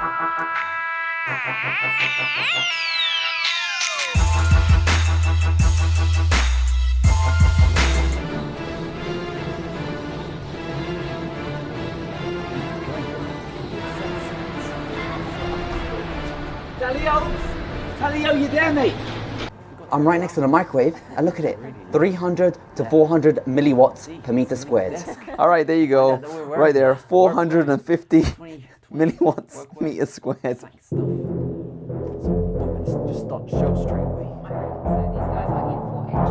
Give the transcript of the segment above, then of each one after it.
Talio, you there, mate? I'm right next to the microwave, and look at it, 300 to 400 milliwatts per meter squared. All right, there you go, right there, 450 milliwatts meter squared. Just start the show straight away. So these guys are in for a treat.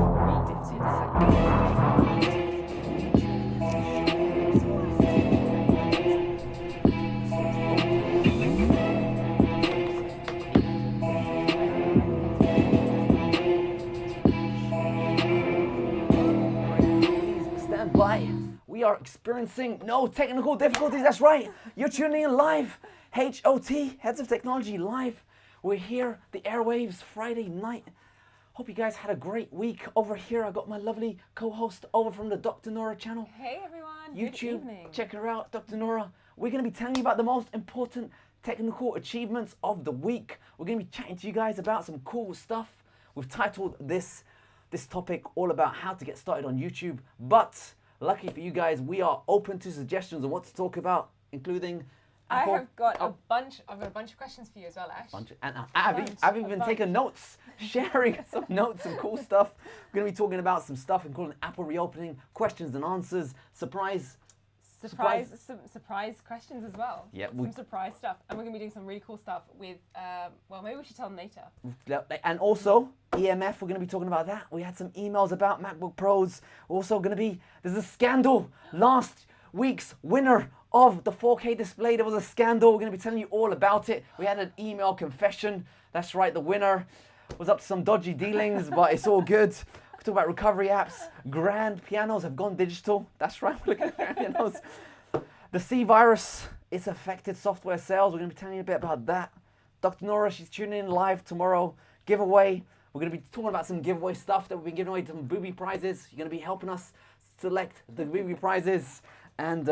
Stand by. We are experiencing no technical difficulties. That's right. You're tuning in live. HOT, Heads of Technology live. We're here, the airwaves, Friday night. Hope you guys had a great week. Over here, I got my lovely co-host over from the Dr. Nora channel. Hey everyone, YouTube, good evening. Check her out, Dr. Nora. We're going to be telling you about the most important technical achievements of the week. We're going to be chatting to you guys about some cool stuff. We've titled this topic all about how to get started on YouTube. But lucky for you guys, we are open to suggestions on what to talk about, including Apple. I've got a bunch of questions for you as well, Ash. And I've even taken notes, sharing some notes, some cool stuff. We're going to be talking about some stuff, including Apple reopening, questions and answers, surprise questions as well. Yeah, some surprise stuff, and we're going to be doing some really cool stuff with. Well, maybe we should tell them later. And also EMF, we're going to be talking about that. We had some emails about MacBook Pros. We're also going to be. There's a scandal. Last week's winner of the 4K display, there was a scandal. We're going to be telling you all about it. We had an email confession. That's right, the winner was up to some dodgy dealings, but it's all good. We talk about recovery apps. Grand pianos have gone digital. That's right, we're looking at grand pianos. The C virus, it's affected software sales. We're going to be telling you a bit about that. Dr. Nora, she's tuning in live tomorrow. Giveaway. We're going to be talking about some giveaway stuff that we've been giving away, some booby prizes. You're going to be helping us select the booby prizes. And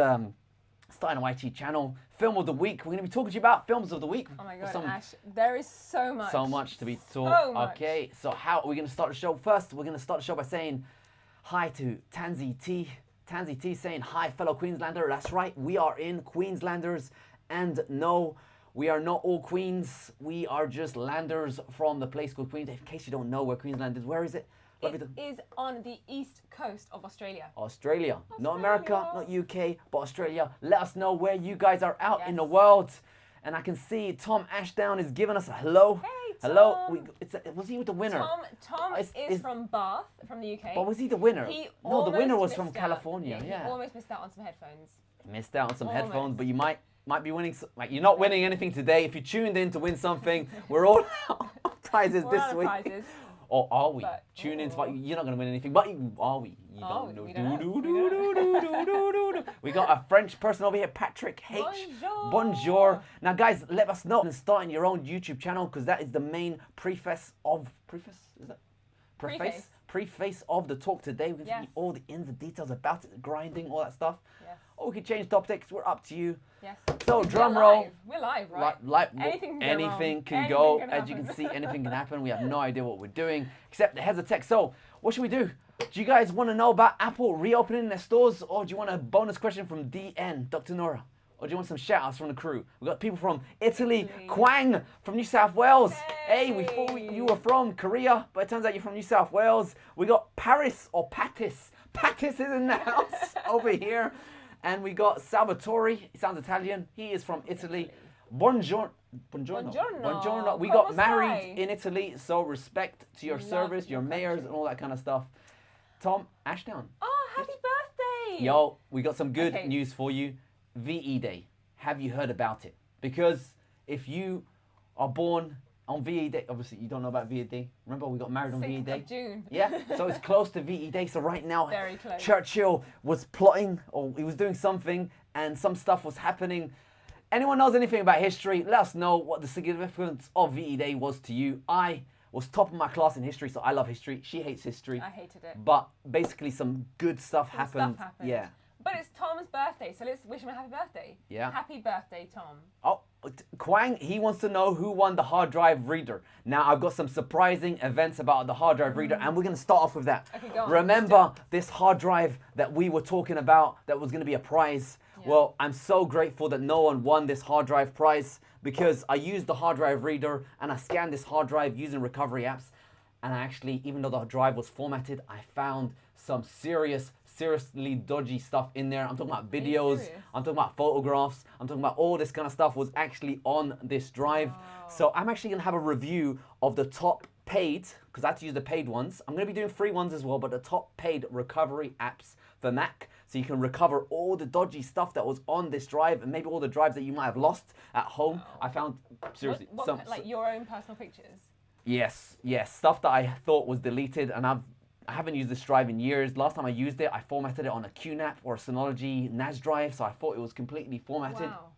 starting a YT channel. Film of the week. We're going to be talking to you about films of the week. Oh my god, Ash, there is so much. So much to be taught. So much. Okay, so how are we going to start the show? First, we're going to start the show by saying hi to Tansy T. Tansy T saying, hi, fellow Queenslander. That's right, we are in Queenslanders. And no, we are not all Queens. We are just landers from the place called Queens. In case you don't know where Queensland is, where is it? It is on the east coast of Australia. Australia. Not America, not UK, but Australia. Let us know where you guys are out in the world. And I can see Tom Ashdown is giving us a hello. Hey, Tom. Hello. Was he with the winner? Tom is from Bath, from the UK. But was he the winner? No, the winner was from out. California. Yeah. He almost missed out on some headphones. Missed out on some headphones, but you might be winning. Like, you're not winning anything today. If you tuned in to win something, we're all out of prizes this week. Prizes. Or are we? But, Tune in to fight. You're not going to win anything, but are we? You don't know. We don't know. We got a French person over here, Patrick H. Bonjour. Bonjour. Now, guys, let us know and starting your own YouTube channel, because that is the main preface of of the talk today. We're going to give you all the ins and details about it, the grinding, all that stuff. Yes. Or we could change topics. We're up to you. Yes. So drum roll. We're live, right? Anything can go. As you can see, anything can happen. We have no idea what we're doing, except the heads of tech. So what should we do? Do you guys want to know about Apple reopening their stores, or do you want a bonus question from DN, Dr. Nora? Or do you want some shout outs from the crew? We've got people from Italy, Quang from New South Wales. Hey, we thought you were from Korea, but it turns out you're from New South Wales. We got Paris or Patis. Patis is in the house over here. And we got Salvatore, he sounds Italian. He is from Italy. Buongiorno. We got married in Italy, so respect to your service, your mayors, and all that kind of stuff. Tom Ashdown. Oh, happy birthday! Yo, we got some good news for you. VE Day. Have you heard about it? Because if you are born on VE Day, obviously you don't know about VE Day. Remember we got married on VE Day? June. Yeah, so it's close to VE Day. So right now, very close. Churchill was plotting, or he was doing something, and some stuff was happening. Anyone knows anything about history? Let us know what the significance of VE Day was to you. I was top of my class in history, so I love history. She hates history. I hated it. But basically some good stuff happened. Yeah. But it's Tom's birthday, so let's wish him a happy birthday. Yeah. Happy birthday, Tom. Oh, Quang, he wants to know who won the hard drive reader. Now, I've got some surprising events about the hard drive reader, and we're going to start off with that. Okay, go on. Remember this hard drive that we were talking about that was going to be a prize? Yeah. Well, I'm so grateful that no one won this hard drive prize because I used the hard drive reader and I scanned this hard drive using recovery apps. And I actually, even though the drive was formatted, I found some seriously dodgy stuff in there. I'm talking about videos, serious? I'm talking about photographs, I'm talking about all this kind of stuff was actually on this drive. Wow. So I'm actually gonna have a review of the top paid, because I had to use the paid ones. I'm gonna be doing free ones as well, but the top paid recovery apps for Mac. So you can recover all the dodgy stuff that was on this drive and maybe all the drives that you might have lost at home. I found, seriously, like your own personal pictures? Yes, stuff that I thought was deleted, and I haven't used this drive in years. Last time I used it, I formatted it on a QNAP or a Synology NAS drive, so I thought it was completely formatted. Wow.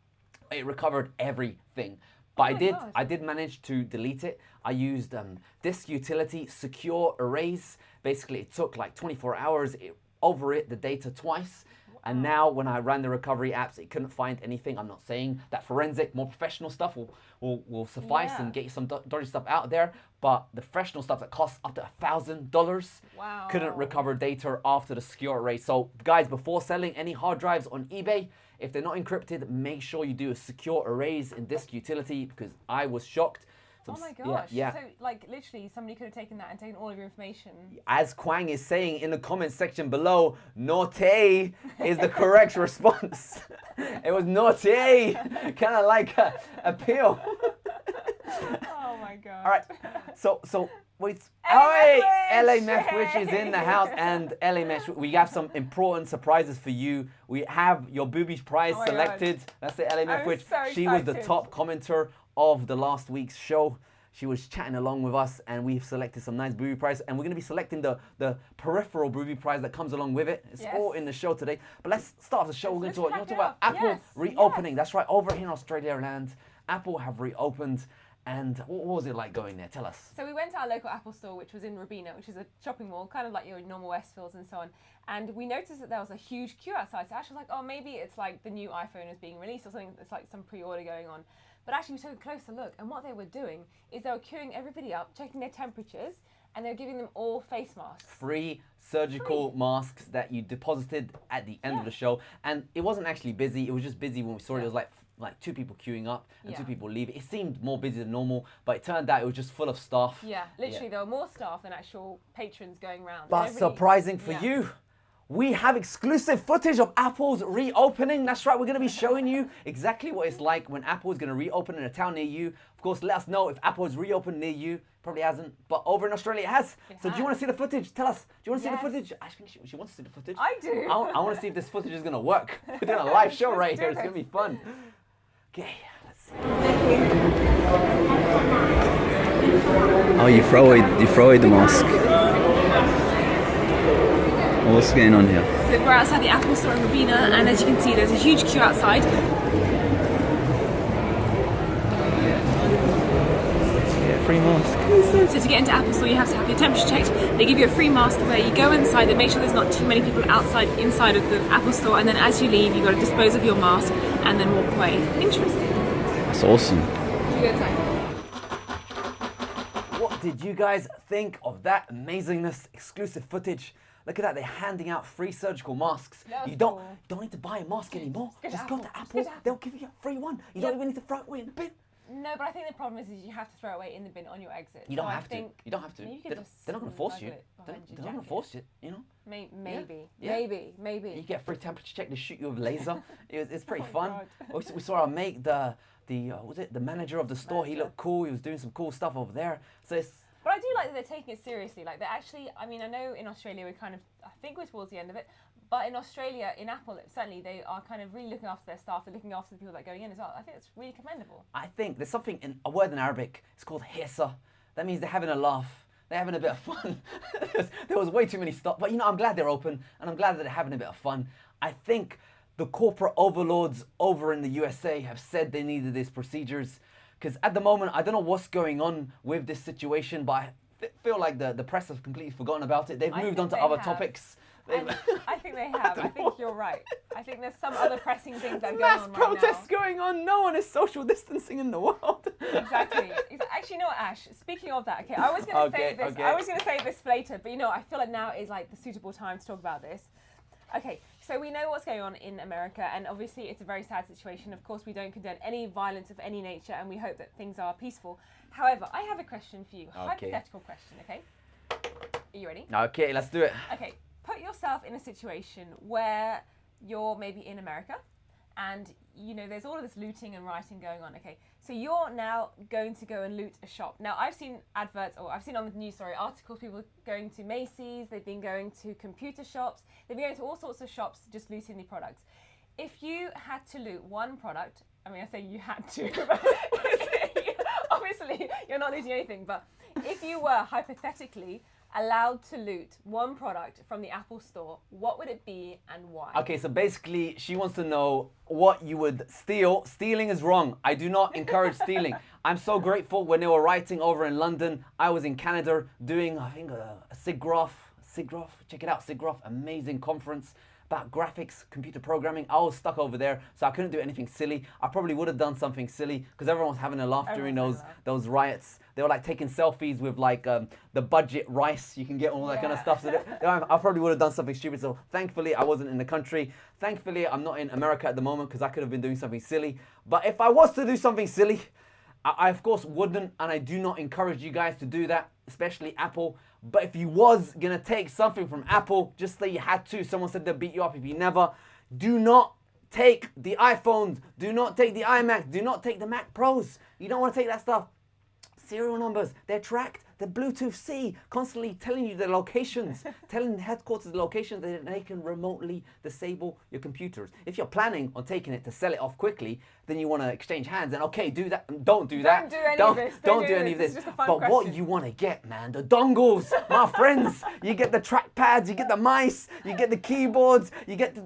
It recovered everything. But my God. I did manage to delete it. I used disk utility secure erase. Basically, it took like 24 hours. It overwrit the data twice. And now when I ran the recovery apps, it couldn't find anything. I'm not saying that forensic, more professional stuff will suffice and get you some dodgy stuff out there. But the professional stuff that costs up to $1,000 Wow. couldn't recover data after the secure erase. So guys, before selling any hard drives on eBay, if they're not encrypted, make sure you do a secure erase in disk utility because I was shocked. Oh my gosh. Yeah. So, like, literally, somebody could have taken that and taken all of your information. As Quang is saying in the comment section below, naughty is the correct response. It was naughty, kind of like a pill. Oh my god. All right, so wait. LA LA Meth Witch is in the house, and LA Meth, we have some important surprises for you. We have your boobies prize Oh my selected. That's the LA Meth I'm Witch. so She was the excited. top commenter of the last week's show. She was chatting along with us, and we've selected some nice booby prize, and we're going to be selecting the peripheral booby prize that comes along with it. It's Yes. all in the show today. But let's start the show. We're going to talk, Let's about wrap it Apple up. Yes, reopening. yes. That's right, over here in Australia land, Apple have reopened. And what was it like going there? Tell us. So we went to our local Apple store, which was in Robina, which is a shopping mall, kind of like your normal Westfields and so on. And we noticed that there was a huge queue outside. So Ash was like, oh, maybe it's like the new iPhone is being released or something. It's like some pre-order going on. But actually, we took a closer look, and what they were doing is they were queuing everybody up, checking their temperatures, and they were giving them all face masks. Free surgical masks that you deposited at the end of the show. And it wasn't actually busy. It was just busy when we saw it. It was like two people queuing up and two people leaving. It seemed more busy than normal, but it turned out it was just full of staff. Yeah, literally, there were more staff than actual patrons going around. But surprising for you, we have exclusive footage of Apple's reopening. That's right, we're going to be showing you exactly what it's like when Apple is going to reopen in a town near you. Of course, let us know if Apple has reopened near you. Probably hasn't, but over in Australia it has. So do you want to see the footage? Tell us. Do you want to see the footage? I think she wants to see the footage. I do. I want to see if this footage is going to work. We're doing a live show right here. It's going to be fun. Okay, let's see. Oh, you throw away the mask. What's going on here? So we're outside the Apple store in Robina, and as you can see, there's a huge queue outside. Yeah, free mask. So to get into Apple store, you have to have your temperature checked. They give you a free mask where you go inside, they make sure there's not too many people inside of the Apple store, and then as you leave, you've got to dispose of your mask and then walk away. Interesting. That's awesome. What did you guys think of that amazingness? Exclusive footage. Look at that, they're handing out free surgical masks. That was You don't cool. need to buy a mask anymore. Go to Just go to Apple. Apple, Go to Apple. they'll give you a free one. You don't even need to throw it away in the bin. No, but I think the problem is you have to throw it away in the bin on your exit. You So don't I have to. think You don't have to. you They're could not just going to force you. smuggle it behind your They're not going to jacket. force you, you know? Maybe. Yeah. You get a free temperature check, they shoot you with laser. It's pretty Oh my fun. God. We saw our mate, the manager of the store. He looked cool. He was doing some cool stuff over there. So it's But I do like that they're taking it seriously. Like, they're actually, I mean, I know in Australia I think we're towards the end of it, but in Australia, in Apple, certainly they are kind of really looking after their staff. They're looking after the people that are going in as well. I think it's really commendable. I think there's something in a word in Arabic. It's called hissa. That means they're having a laugh. They're having a bit of fun. There was way too many stops, but I'm glad they're open, and I'm glad that they're having a bit of fun. I think the corporate overlords over in the USA have said they needed these procedures, because at the moment I don't know what's going on with this situation, but I feel like the press have completely forgotten about it. They've moved on to other topics. And I think they have. I think you're right. I think there's some other pressing things that are going Mass on protests right now. going on. No one is social distancing in the world. Exactly. Actually, you know what, Ash? Speaking of that, okay, I was going to say this. Okay. I was going to say this later, but you know, I feel like now is like the suitable time to talk about this. Okay, so we know what's going on in America, and obviously it's a very sad situation. Of course, we don't condone any violence of any nature, and we hope that things are peaceful. However, I have a question for you. Hypothetical question, okay? Are you ready? Okay, let's do it. Okay, put yourself in a situation where you're maybe in America and you know there's all of this looting and rioting going on. Okay, so you're now going to go and loot a shop. Now I've seen adverts, or I've seen on the news story articles, people going to Macy's, they've been going to computer shops, they've been going to all sorts of shops just looting the products. If you had to loot one product, I mean I say you had to, but obviously you're not looting anything, but if you were hypothetically allowed to loot one product from the Apple store, what would it be and why? Okay, so basically she wants to know what you would steal. Stealing is wrong. I do not encourage stealing. I'm so grateful when they were writing over in London. I was in Canada doing, I think, a SIGGRAPH, check it out, SIGGRAPH, amazing conference about graphics, computer programming. I was stuck over there, so I couldn't do anything silly. I probably would have done something silly because everyone was having a laugh during those riots. They were like taking selfies with like the budget rice you can get, all that kind of stuff. So I probably would have done something stupid. So thankfully I wasn't in the country. Thankfully I'm not in America at the moment because I could have been doing something silly. But if I was to do something silly, I of course wouldn't, and I do not encourage you guys to do that, especially Apple. But if you was gonna take something from Apple, just say you had to, someone said they'll beat you up if you never, do not take the iPhones, do not take the iMac, do not take the Mac Pros. You don't wanna take that stuff. Serial numbers, they're tracked. The Bluetooth C constantly telling you the locations, telling the headquarters the locations that they can remotely disable your computers. If you're planning on taking it to sell it off quickly, then you want to exchange hands, and okay, do that. Don't do that. Don't do any of this. But what you want to get, man, the dongles, my friends. You get the trackpads, you get the mice, you get the keyboards, you get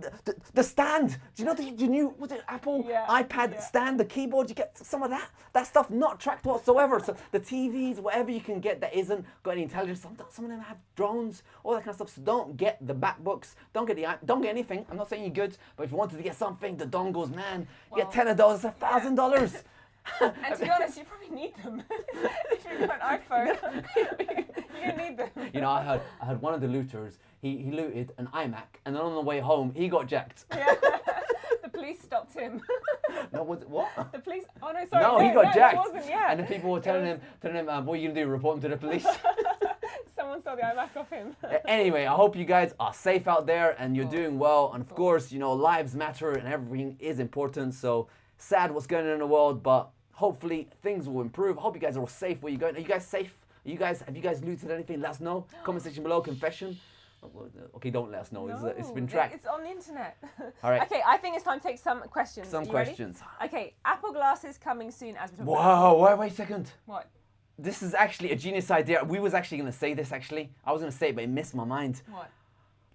the stand. Do you know the new Apple iPad stand, the keyboard? You get some of that. That stuff not tracked whatsoever. So the TVs, whatever you can get that isn't got any intelligence. Some of them have drones, all that kind of stuff. So don't get the MacBooks. Don't get anything. I'm not saying you're good, but if you wanted to get something, the dongles, man, you get $10, $1,000. And to be honest, you probably need them. If you've got an iPhone, you're gonna need them. You know, I heard one of the looters. He looted an iMac, and then on the way home, he got jacked. Yeah. The police stopped him. No, was it what? The police. Oh no, sorry. No, he got jacked. It wasn't, yeah. And the people were telling him, what are you gonna do? Report him to the police? Someone stole the iMac off him. Anyway, I hope you guys are safe out there and you're doing well. And of course, you know, lives matter and everything is important. So sad what's going on in the world, but hopefully things will improve. I hope you guys are all safe where you're going. Are you guys safe? Have you guys looted anything? Let us know. Comment section below. Confession. Okay, don't let us know. No, It's been tracked. It's on the internet. All right. Okay, I think it's time to take some questions. Some questions. Ready? Okay, Apple glasses coming soon as we talk Whoa, wait a second. What? This is actually a genius idea. We was actually going to say this actually. I was going to say it, but it missed my mind. What?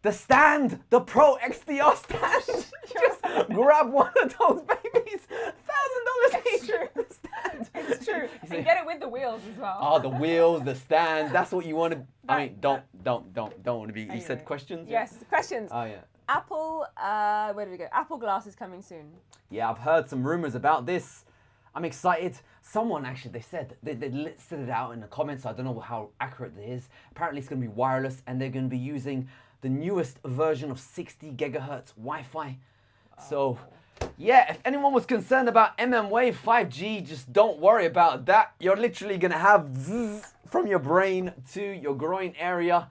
The stand, the Pro XDR stand. Just grab one of those babies. $1,000 each. True. The stand. It's true. And get it with the wheels as well. Oh, the wheels, the stands. That's what you want to. I mean, don't want to be. You said questions. Yes, questions. Oh yeah. Apple. Where do we go? Apple glasses coming soon. Yeah, I've heard some rumors about this. I'm excited. Someone actually, they said, they listed it out in the comments. So I don't know how accurate it is. Apparently it's going to be wireless and they're going to be using the newest version of 60 gigahertz Wi-Fi. So yeah, if anyone was concerned about mmWave 5G, just don't worry about that. You're literally going to have zzz from your brain to your groin area.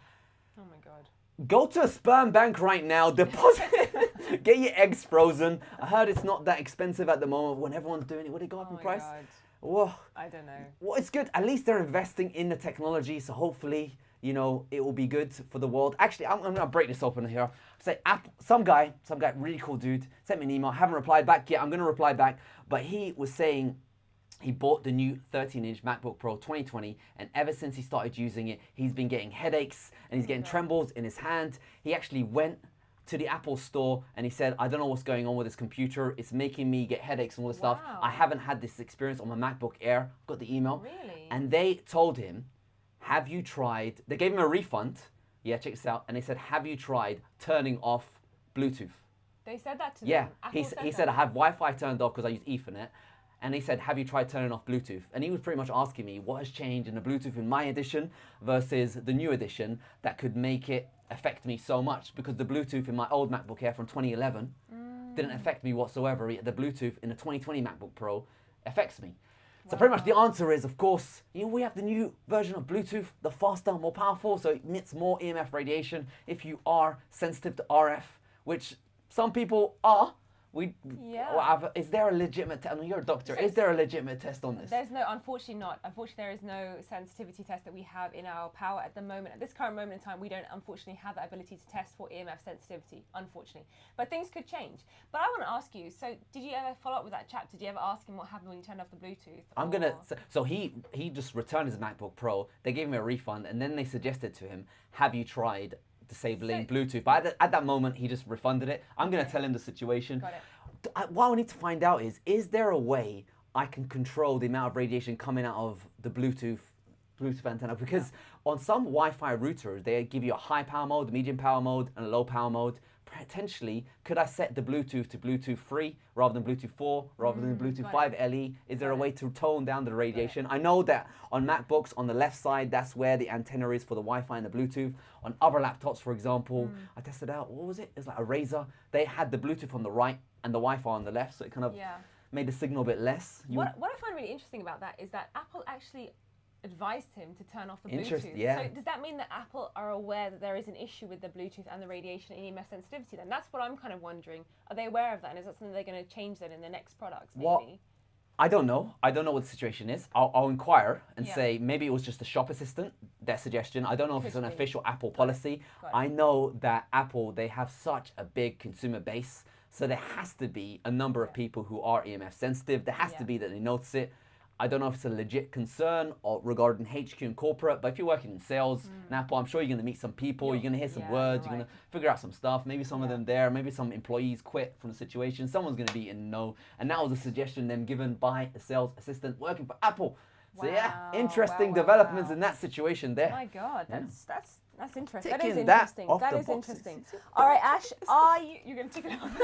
Oh my God. Go to a sperm bank right now, deposit, get your eggs frozen. I heard it's not that expensive at the moment when everyone's doing it. Would it go up in price? God. Whoa. I don't know. Well, it's good. At least they're investing in the technology, so hopefully, you know, it will be good for the world. Actually, I'm gonna break this open here. Say, some guy, really cool dude, sent me an email. I haven't replied back yet. I'm gonna reply back, but he was saying he bought the new 13-inch MacBook Pro 2020, and ever since he started using it, he's been getting headaches and he's getting trembles in his hand. He actually went to the Apple store and he said, I don't know what's going on with this computer. It's making me get headaches and all this stuff. I haven't had this experience on my MacBook Air. Got the email. Really? And they told him, have you tried, they gave him a refund Yeah, check this out. And they said, have you tried turning off Bluetooth? They said that to Yeah, them. Apple he said I have Wi-Fi turned off because I use Ethernet. And he said, have you tried turning off Bluetooth? And he was pretty much asking me what has changed in the Bluetooth in my edition versus the new edition that could make it affect me so much, because the Bluetooth in my old MacBook Air from 2011 didn't affect me whatsoever. Yet the Bluetooth in the 2020 MacBook Pro affects me. So pretty much the answer is, of course, we have the new version of Bluetooth, the faster, more powerful, so it emits more EMF radiation if you are sensitive to RF, which some people are. Is there a legitimate test? I mean, you're a doctor. Is there a legitimate test on this? There's no, unfortunately not. Unfortunately, there is no sensitivity test that we have in our power at the moment. At this current moment in time, we don't unfortunately have that ability to test for EMF sensitivity, unfortunately. But things could change. But I want to ask you, so did you ever follow up with that chap? Did you ever ask him what happened when you turned off the Bluetooth? So he just returned his MacBook Pro. They gave him a refund, and then they suggested to him, have you tried disabling Bluetooth? But at that moment, he just refunded it. I'm going to tell him the situation. Got it. What I need to find out is there a way I can control the amount of radiation coming out of the Bluetooth antenna? Because on some Wi-Fi routers, they give you a high power mode, medium power mode, and a low power mode. Potentially, could I set the Bluetooth to Bluetooth 3 rather than Bluetooth 4, rather than Bluetooth 5 LE? Is there a way to tone down the radiation? I know that on MacBooks, on the left side, that's where the antenna is for the Wi-Fi and the Bluetooth. On other laptops, for example, I tested out, what was it? It's like a Razer. They had the Bluetooth on the right and the Wi-Fi on the left, so it kind of made the signal a bit less. What I find really interesting about that is that Apple actually advised him to turn off the Bluetooth. Yeah. So does that mean that Apple are aware that there is an issue with the Bluetooth and the radiation and EMF sensitivity then? That's what I'm kind of wondering. Are they aware of that? And is that something they're going to change then in their next products, maybe? Well, I don't know. I don't know what the situation is. I'll inquire and say maybe it was just a shop assistant, their suggestion. I don't know if it's an official Apple policy. I know that Apple, they have such a big consumer base, so there has to be a number of people who are EMF sensitive. There has to be that they notice it. I don't know if it's a legit concern or regarding HQ and corporate, but if you're working in sales in Apple, I'm sure you're going to meet some people, you're going to hear some words, you're going to figure out some stuff. Maybe some of them there, maybe some employees quit from the situation. Someone's going to be in no. And that was a suggestion then given by a sales assistant working for Apple. So interesting developments in that situation there. My God, that's interesting. Ticking that is that interesting. off That the is boxes. interesting. All right, Ash, you're going to tick it off.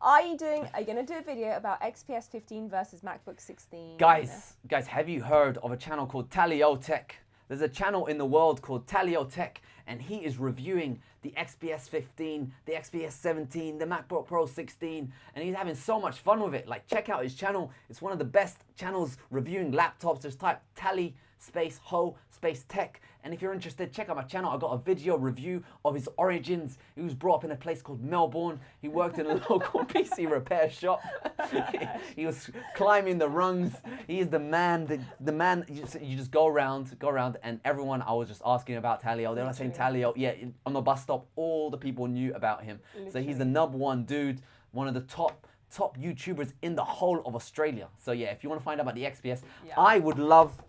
Are you going to do a video about XPS 15 versus MacBook 16? Guys, have you heard of a channel called Talio Tech? There's a channel in the world called Talio Tech, and he is reviewing the XPS 15, the XPS 17, the MacBook Pro 16, and he's having so much fun with it. Like, check out his channel. It's one of the best channels reviewing laptops. Just type Tally space Ho space Tech, and if you're interested, check out my channel. I got a video review of his origins. He was brought up in a place called Melbourne. He worked in a local PC repair shop. He was climbing the rungs. He is the man. The man. You just go around, and everyone I was just asking about Talio. They were saying Talio. Yeah, on the bus stop, all the people knew about him. So he's the #1 dude, one of the top YouTubers in the whole of Australia. So yeah, if you want to find out about the XPS, I would love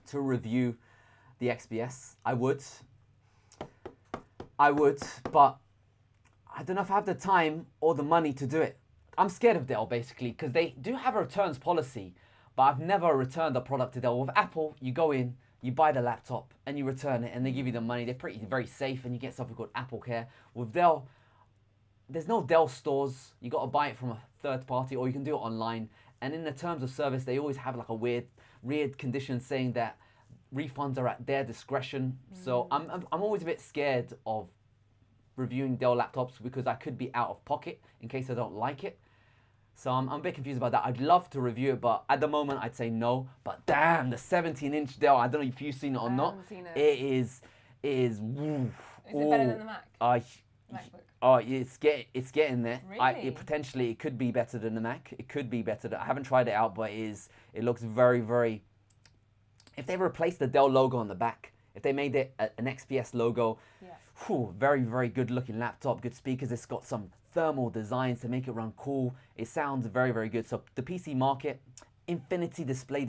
to review the XPS. I would, but I don't know if I have the time or the money to do it. I'm scared of Dell basically because they do have a returns policy, but I've never returned a product to Dell. With Apple, you go in, you buy the laptop, and you return it, and they give you the money. They're very safe, and you get something called Apple Care. With Dell, there's no Dell stores. You got to buy it from a third party, or you can do it online. And in the terms of service, they always have like a weird condition saying that refunds are at their discretion. So I'm always a bit scared of reviewing Dell laptops because I could be out of pocket in case I don't like it. So I'm a bit confused about that. I'd love to review it, but at the moment I'd say no. But damn, the 17-inch Dell, I don't know if you've seen it or not. Seen it. It is. Is it better than the Mac? MacBook? Oh, it's getting there. Really? Potentially, it could be better than the Mac. It could be better. I haven't tried it out, but it looks very, very. If they replaced the Dell logo on the back, if they made it an XPS logo, very, very good looking laptop, good speakers. It's got some thermal designs to make it run cool. It sounds very, very good. So the PC market, infinity display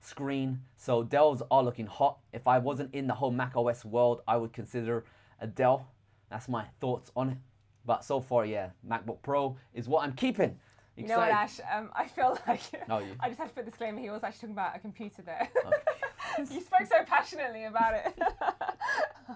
screen. So Dells are looking hot. If I wasn't in the whole Mac OS world, I would consider a Dell. That's my thoughts on it. But so far, yeah, MacBook Pro is what I'm keeping. You know what, Ash? I feel like I just have to put a disclaimer. He was actually talking about a computer there. You spoke so passionately about it.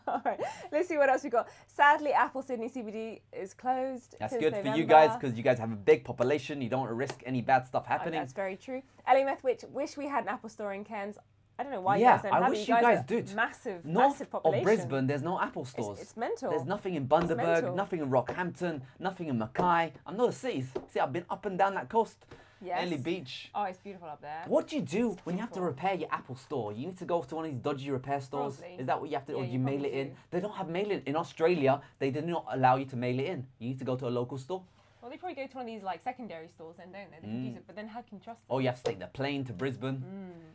All right, let's see what else we got. Sadly, Apple Sydney CBD is closed. That's since good for you November. guys because you guys have a big population. You don't want to risk any bad stuff Oh, happening. that's very true. LMF, which wish we had an Apple store in Cairns. I don't know why you Yeah, guys don't I have wish it. you guys are did. Massive, North massive population. of Brisbane, there's no Apple stores. It's mental. There's nothing in mental. Bundaberg, nothing in Rockhampton, nothing in Mackay. I know the cities. See, I've been up and down that coast. Yes. Manly Beach. Oh, it's beautiful up there. What do you do when you have to repair your Apple store? You need to go to one of these dodgy repair stores. Probably. Is that what you have to do? Yeah, Or you you mail probably it in? do. They don't have mail in. In Australia, they did not allow you to mail it in. You need to go to a local store. Well, they probably go to one of these like secondary stores then, don't they? They use it, but then how can you trust them? Or you have to take the plane to Brisbane.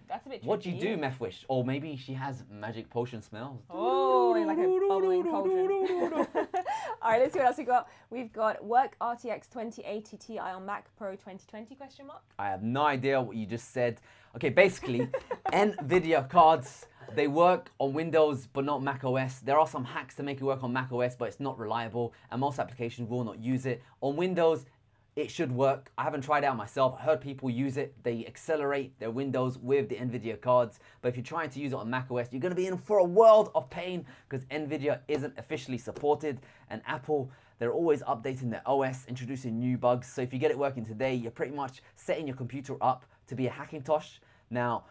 That's a bit tricky. What do you do, Methwish? Or maybe she has magic potion smells. Oh, like a bubbling cauldron. All right, let's see what else we got. We've got Work RTX 2080 Ti on Mac Pro 2020 question mark. I have no idea what you just said. Okay, basically, NVIDIA cards, they work on Windows but not Mac OS. There are some hacks to make it work on Mac OS, but it's not reliable, and most applications will not use it. On Windows, it should work. I haven't tried it out myself. I heard people use it. They accelerate their Windows with the NVIDIA cards. But if you're trying to use it on Mac OS, you're going to be in for a world of pain because NVIDIA isn't officially supported. And Apple, they're always updating their OS, introducing new bugs. So if you get it working today, you're pretty much setting your computer up to be a Hackintosh. Now,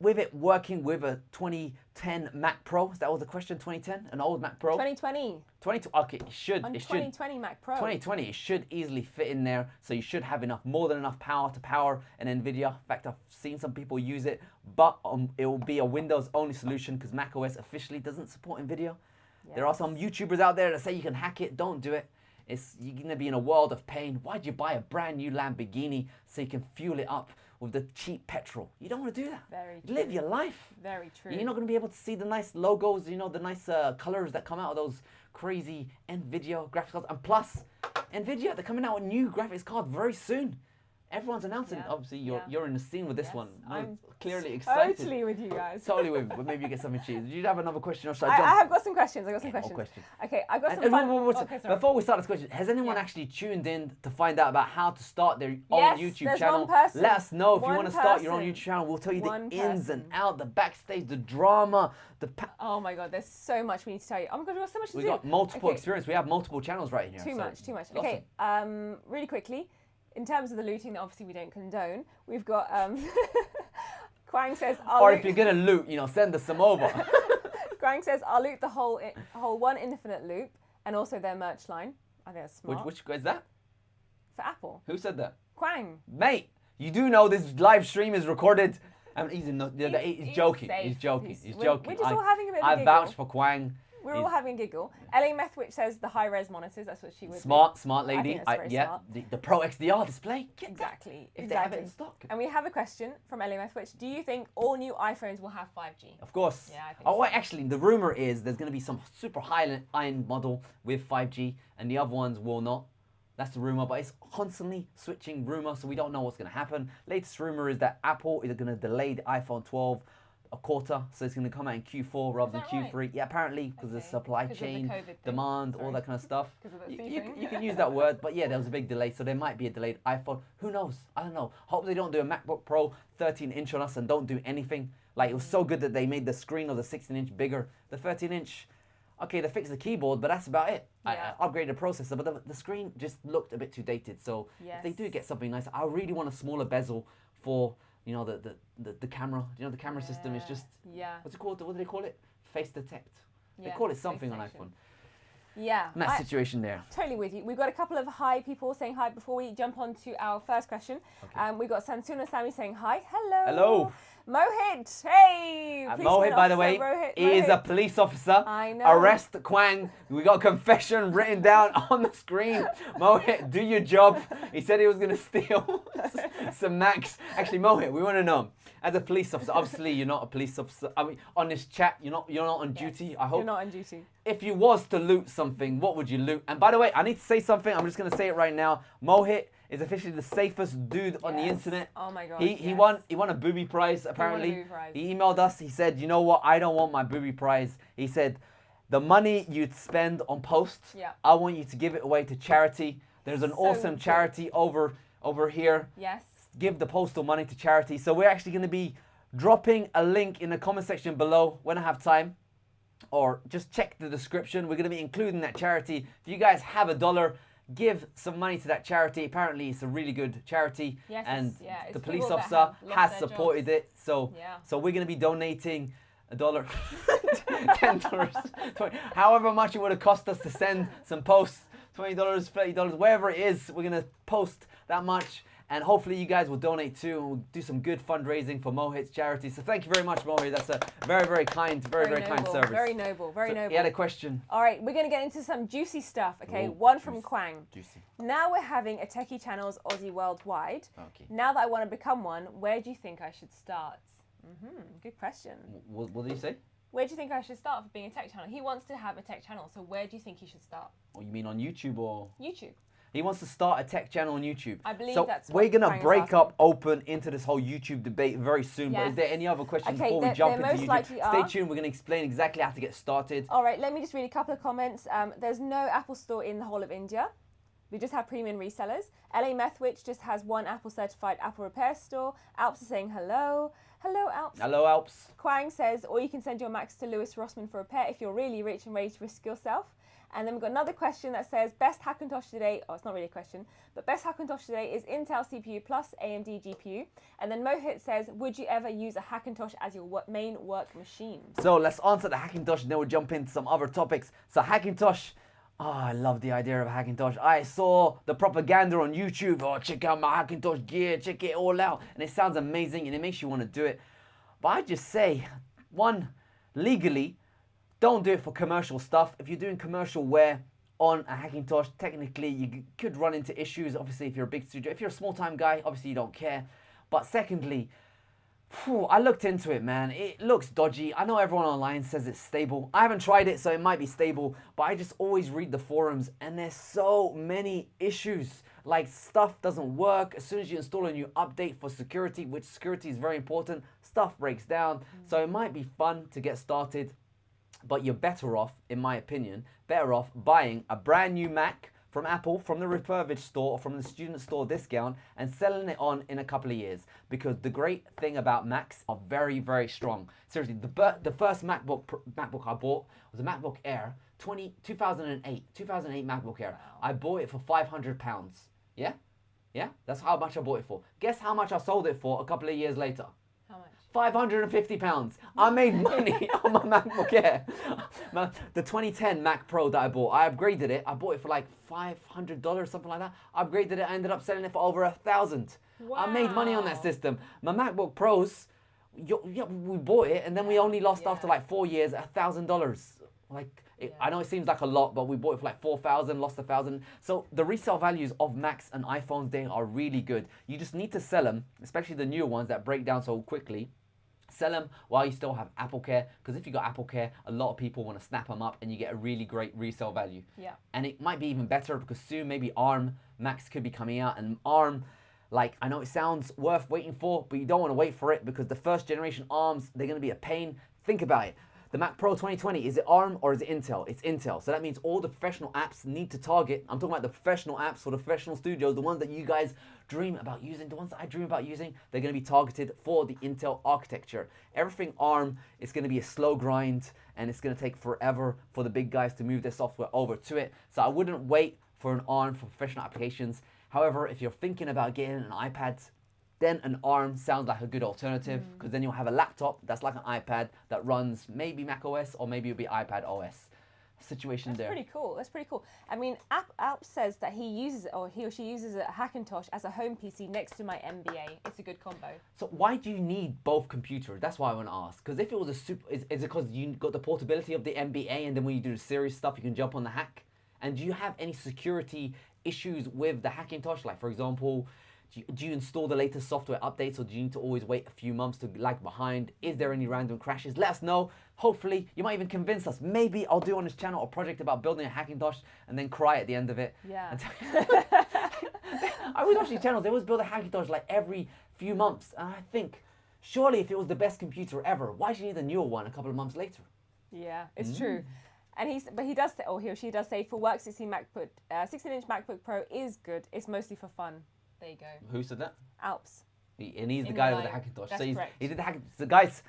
with it working with a 2010 Mac Pro, that was the question, 2010, an old Mac Pro? 2020. 20, okay, it should. On It should. 2020 Mac Pro. 2020, it should easily fit in there, so you should have enough, more than enough power to power an NVIDIA. In fact, I've seen some people use it, but it will be a Windows-only solution because macOS officially doesn't support NVIDIA. There are some YouTubers out there that say you can hack it. Don't do it. You're going to be in a world of pain. Why'd you buy a brand new Lamborghini so you can fuel it up with the cheap petrol? You don't want to do that. Very Live true. your life. Very true. You're not going to be able to see the nice logos, you know, the nice colors that come out of those crazy NVIDIA graphics cards. And plus, NVIDIA, they're coming out with new graphics card very soon. Everyone's announcing. Yeah. Obviously, Yeah. you're in the scene with this Yes, one. We're I'm clearly excited. Totally with you guys. Totally with, but maybe you get something cheap. Did you have another question or should I I jump? have got some questions. I've got some Okay, questions. more questions. Okay, I've got some And fun. wait, Okay, sorry. before we start this question, has anyone Yeah. actually tuned in to find out about how to start their Yes, own YouTube there's channel? one person. Let us know if you One want to start your own person. YouTube channel. We'll tell you the One ins and person. out, the backstage, the drama, Oh my god, there's so much we need to tell you. Oh my god, we've got so much to we do. got multiple Okay. experience. We have multiple channels right here. Too so much, too much. lots Okay, really quickly, in terms of the looting that obviously we don't condone, we've got Quang says I'll Or loot, if you're gonna loot, send us some over. Quang says I'll loot the whole one infinite loop and also their merch line. I think that's smart. which is that? For Apple. Who said that? Quang. Mate, you do know this live stream is recorded. He's He's joking. safe. He's joking. He's- He's we're- joking. we're just all having a bit of a I giggle. vouch for Quang. We're all having a giggle. LA Methwich says the high res monitors, that's what she would Smart I lady. think that's very Yeah, smart. the Pro XDR display. Get that. Exactly. If they have it exactly. in stock. And we have a question from LA Methwich. Do you think all new iPhones will have 5G? Of course. Yeah, I think Oh, so. wait, actually, the rumor is there's going to be some super high-end model with 5G, and the other ones will not. That's the rumor, but it's constantly switching rumor, so we don't know what's going to happen. Latest rumor is that Apple is going to delay the iPhone 12 a quarter, so it's going to come out in Q4 rather than that right? Q3. Yeah, apparently, because of Okay. supply 'Cause of the chain, COVID thing. demand, all Sorry. that kind of stuff. 'Cause of the C You, thing. you can use that word, but yeah, there was a big delay, so there might be a delayed iPhone. Who knows? I don't know. Hope they don't do a MacBook Pro 13-inch on us and don't do anything. Like, it was so good that they made the screen of the 16-inch bigger. The 13-inch, okay, they fixed the keyboard, but that's about it. Yeah. I upgraded the processor, but the screen just looked a bit too dated. So if they do Yes. get something nice, I really want a smaller bezel for, the camera. The camera system is just, Yeah. what's it called? What do they call it? Face detect. They Yeah, call it face something on detection. iPhone. Yeah. And that I- situation there. Totally with you. We've got a couple of hi people saying hi before we jump on to our first question. We've got Sansuna Sami saying hi. Hello. Hello. Mohit. Hey. Mohit, Policeman by the officer way, Mohit. is a police officer. I know. Arrest Quang. We got confession written down on the screen. Mohit, do your job. He said he was going to steal some Macs. Actually, Mohit, we want to know. As a police officer, obviously you're not a police officer. I mean, on this chat, you're not on duty. I hope. You're not on duty. If you was to loot something, what would you loot? And by the way, I need to say something. I'm just going to say it right now. Mohit is officially the safest dude on the Yes. internet. Oh my god. He yes. won a booby prize apparently. booby prize. He emailed us. He said, "You know what? I don't want my booby prize." He said, "The money you'd spend on posts, Yeah. I want you to give it away to charity. There's an So awesome good. charity over here. Yes. Give the postal money to charity." So we're actually going to be dropping a link in the comment section below when I have time. or just check the description. We're going to be including that charity. If you guys have $1, give some money to that charity. Apparently, it's a really good charity, Yes, and it's the police people that officer have lost has their supported jobs. it. So, Yeah. so we're going to be donating $1, $10, 20, however much it would have cost us to send some posts, $20, $30, wherever it is. We're going to post that much. And hopefully you guys will donate too, and we'll do some good fundraising for Mohit's charity. So thank you very much, Mohit. That's a very, very kind, very kind noble, service. Very noble, very So noble. he had a question. All right, we're going to get into some juicy stuff, okay? Ooh, One from juicy, Quang. juicy. Now we're having a Techie Channels Aussie Worldwide. Okay. Now that I want to become one, where do you think I should start? Good question. What did he say? Where do you think I should start for being a tech channel? He wants to have a tech channel, so where do you think he should start? Oh, you mean on YouTube or? YouTube. He wants to start a tech channel on YouTube. I believe so that's we're what gonna Quang is break asking. up open into this whole YouTube debate very soon. But Yes. is there any other questions Okay, before we there jump into most YouTube? likely Stay are. tuned. We're gonna explain exactly how to get started. All right, let me just read a couple of comments. There's no Apple store in the whole of India. We just have premium resellers. LA Methwich just has one Apple certified Apple repair store. Alps is saying hello. Hello, Alps. Hello, Alps. Quang says, or you can send your Macs to Lewis Rossman for repair if you're really rich and ready to risk yourself. And then we've got another question that says, best Hackintosh today, oh, it's not really a question, but best Hackintosh today is Intel CPU plus AMD GPU. And then Mohit says, would you ever use a Hackintosh as your main work machine? So let's answer the Hackintosh and then we'll jump into some other topics. So Hackintosh, oh, I love the idea of a Hackintosh. I saw the propaganda on YouTube. Oh, check out my Hackintosh gear, check it all out. And it sounds amazing and it makes you want to do it. But I just say, one, legally, don't do it for commercial stuff. If you're doing commercial wear on a Hackintosh, technically you could run into issues. Obviously, if you're a big studio, if you're a small-time guy, obviously you don't care. But secondly, I looked into it, man. It looks dodgy. I know everyone online says it's stable. I haven't tried it, so it might be stable. But I just always read the forums, and there's so many issues. Like, stuff doesn't work. As soon as you install a new update for security, which security is very important, stuff breaks down. So it might be fun to get started. But you're better off, in my opinion, buying a brand new Mac from Apple, from the refurbished store, or from the student store discount, and selling it on in a couple of years. Because the great thing about Macs are very, very strong. Seriously, the first MacBook I bought was a MacBook Air, 2008 MacBook Air. Wow. I bought it for £500. Yeah? Yeah? That's how much I bought it for. Guess how much I sold it for a couple of years later? How much? £550. I made money on my MacBook Air. The 2010 Mac Pro that I bought, I upgraded it. I bought it for like $500, something like that. I upgraded it. I ended up selling it for over $1,000. Wow. I made money on that system. My MacBook Pros, we bought it and then we only lost after like 4 years $1,000. Like, I know it seems like a lot, but we bought it for like 4,000, lost 1,000. So the resale values of Macs and iPhones, they are really good. You just need to sell them, especially the newer ones that break down so quickly. Sell them while you still have Apple Care, because if you got Apple Care, a lot of people want to snap them up and you get a really great resale value. Yeah. And it might be even better because soon maybe ARM Macs could be coming out, and ARM, like, I know it sounds worth waiting for, but you don't want to wait for it because the first generation ARMs, they're going to be a pain. Think about it. The Mac Pro 2020, is it ARM or is it Intel? It's Intel. So that means all the professional apps need to target. I'm talking about the professional apps for the professional studios, the ones that you guys dream about using, the ones that I dream about using, they're going to be targeted for the Intel architecture. Everything ARM is going to be a slow grind, and it's going to take forever for the big guys to move their software over to it. So I wouldn't wait for an ARM for professional applications. However, if you're thinking about getting an iPad, then an ARM sounds like a good alternative, because then you'll have a laptop that's like an iPad that runs maybe Mac OS or maybe it'll be iPad OS. Situation there. That's pretty cool. That's pretty cool. I mean, Alp says that he uses it, or he or she uses a Hackintosh as a home PC next to my MBA. It's a good combo. So why do you need both computers? That's why I want to ask. Because if it was is it because you got the portability of the MBA, and then when you do the serious stuff, you can jump on the hack? And do you have any security issues with the Hackintosh? Like, for example, do you install the latest software updates, or do you need to always wait a few months to lag behind? Is there any random crashes? Let us know. Hopefully, you might even convince us. Maybe I'll do on this channel a project about building a Hackintosh and then cry at the end of it. Yeah. I always watch these channels. They always build a Hackintosh like every few months. And I think, surely if it was the best computer ever, why do you need a newer one a couple of months later? Yeah, it's true. And he does say, or he or she does say, for work, 16-inch MacBook Pro is good. It's mostly for fun. There you go. Who said that? Alps. And he's the guy with the Hackintosh. That's correct. He did the Hackintosh. So guys,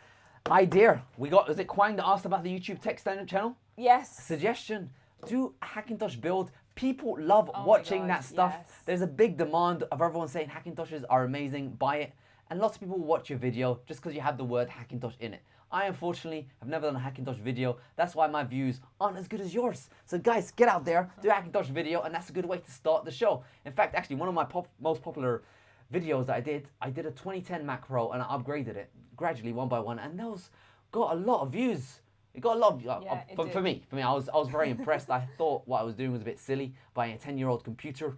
idea. We got, is it Kwang that asked about the YouTube tech standard channel? Yes. Suggestion, do a Hackintosh build. People love Oh my watching gosh, that stuff. yes. There's a big demand of everyone saying Hackintoshes are amazing, buy it. And lots of people watch your video just because you have the word Hackintosh in it. I unfortunately have never done a Hackintosh video. That's why my views aren't as good as yours. So guys, get out there, do a Hackintosh video, and that's a good way to start the show. In fact, actually, one of my most popular videos that I did a 2010 Mac Pro and I upgraded it gradually one by one, and those got a lot of views. It got a lot of, for me, I was very impressed. I thought what I was doing was a bit silly, buying a 10-year-old computer.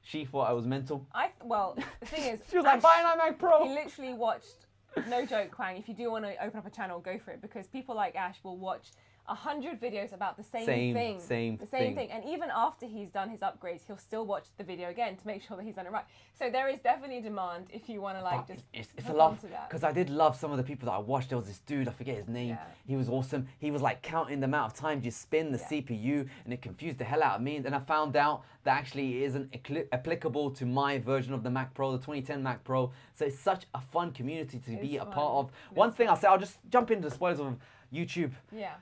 She thought I was mental. Well, the thing is, she was like, buy an iMac Pro. He literally watched, no joke, Kwang, if you do want to open up a channel, go for it, because people like Ash will watch 100 videos about the same thing. The same thing. And even after he's done his upgrades, he'll still watch the video again to make sure that he's done it right. So there is definitely demand if you want to like just it's a lot, because I did love some of the people that I watched. There was this dude, I forget his name. Yeah. He was awesome. He was like counting the amount of times you spin the CPU, and it confused the hell out of me. And then I found out that actually it isn't applicable to my version of the Mac Pro, the 2010 Mac Pro. So it's such a fun community to be a part of. One thing I'll say, I'll just jump into the spoilers of YouTube. Yeah.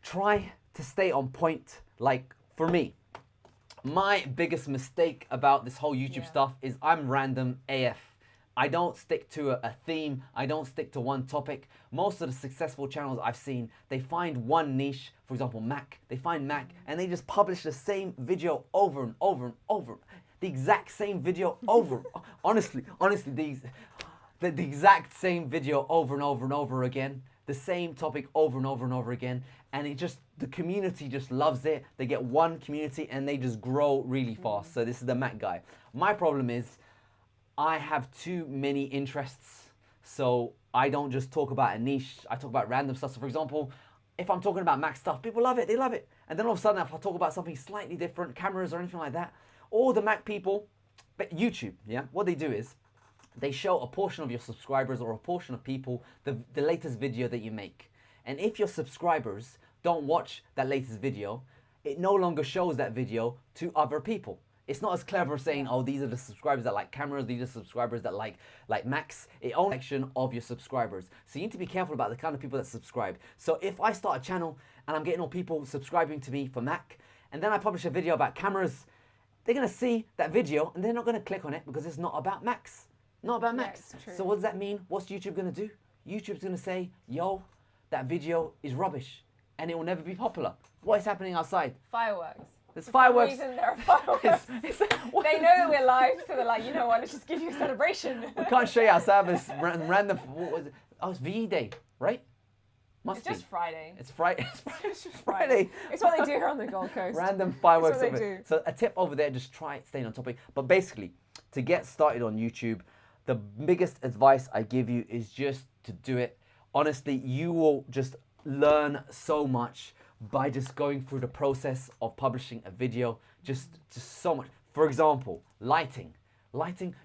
Try to stay on point. Like, for me, my biggest mistake about this whole YouTube stuff is I'm random AF. I don't stick to a theme. I don't stick to one topic. Most of the successful channels I've seen, they find one niche, for example, Mac. They find Mac and they just publish the same video over and over and over. The exact same video over. Honestly, the exact same video over and over and over again. The same topic over and over and over again, and the community just loves it. They get one community and they just grow really fast. So this is the Mac guy. My problem is I have too many interests, so I don't just talk about a niche. I talk about random stuff. So for example, if I'm talking about Mac stuff, people love it, they love it. And then all of a sudden, if I talk about something slightly different, cameras or anything like that, all the Mac people, but YouTube, what they do is, they show a portion of your subscribers or a portion of people the latest video that you make. And if your subscribers don't watch that latest video, it no longer shows that video to other people. It's not as clever saying, oh, these are the subscribers that like cameras, these are subscribers that like Macs. It only section of your subscribers. So you need to be careful about the kind of people that subscribe. So if I start a channel and I'm getting all people subscribing to me for Mac, and then I publish a video about cameras, they're gonna see that video and they're not gonna click on it because it's not about Macs. Not about Macs. So what does that mean? What's YouTube gonna do? YouTube's gonna say, yo, that video is rubbish and it will never be popular. What is happening outside? Fireworks. There's fireworks. For some reason there are fireworks. They know that we're live, so they're like, you know what, let's just give you a celebration. We can't show you outside, but it's random. What was it? Oh, it's VE Day, right? It's just Friday. It's Friday. It's just Friday. It's what they do here on the Gold Coast. Random fireworks. It's what they do. So a tip over there, just try staying on topic. But basically, to get started on YouTube, the biggest advice I give you is just to do it. Honestly, you will just learn so much by just going through the process of publishing a video. Just so much. For example, lighting.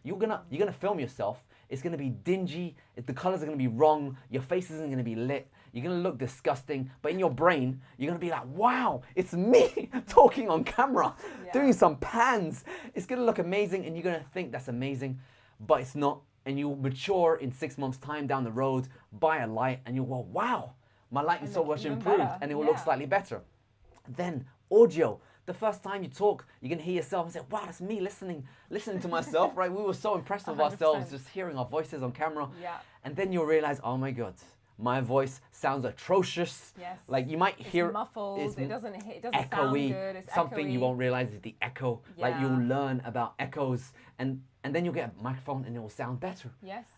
You're gonna film yourself. It's gonna be dingy. The colors are gonna be wrong. Your face isn't gonna be lit. You're gonna look disgusting. But in your brain, you're gonna be like, wow, it's me talking on camera, doing some pans. It's gonna look amazing, and you're gonna think that's amazing. But it's not, and you'll mature in 6 months' time down the road, buy a light, and you'll go, wow, my lighting so much improved, and it will look slightly better. Then audio. The first time you talk, you're gonna hear yourself and say, wow, that's me listening to myself, right? We were so impressed with ourselves just hearing our voices on camera. And then you'll realize, oh my God, my voice sounds atrocious. Like you might hear muffled, it doesn't echoey. sound good, it's Something echoey. you won't realize is the echo. Like you'll learn about echoes, and then you'll get a microphone and it will sound better.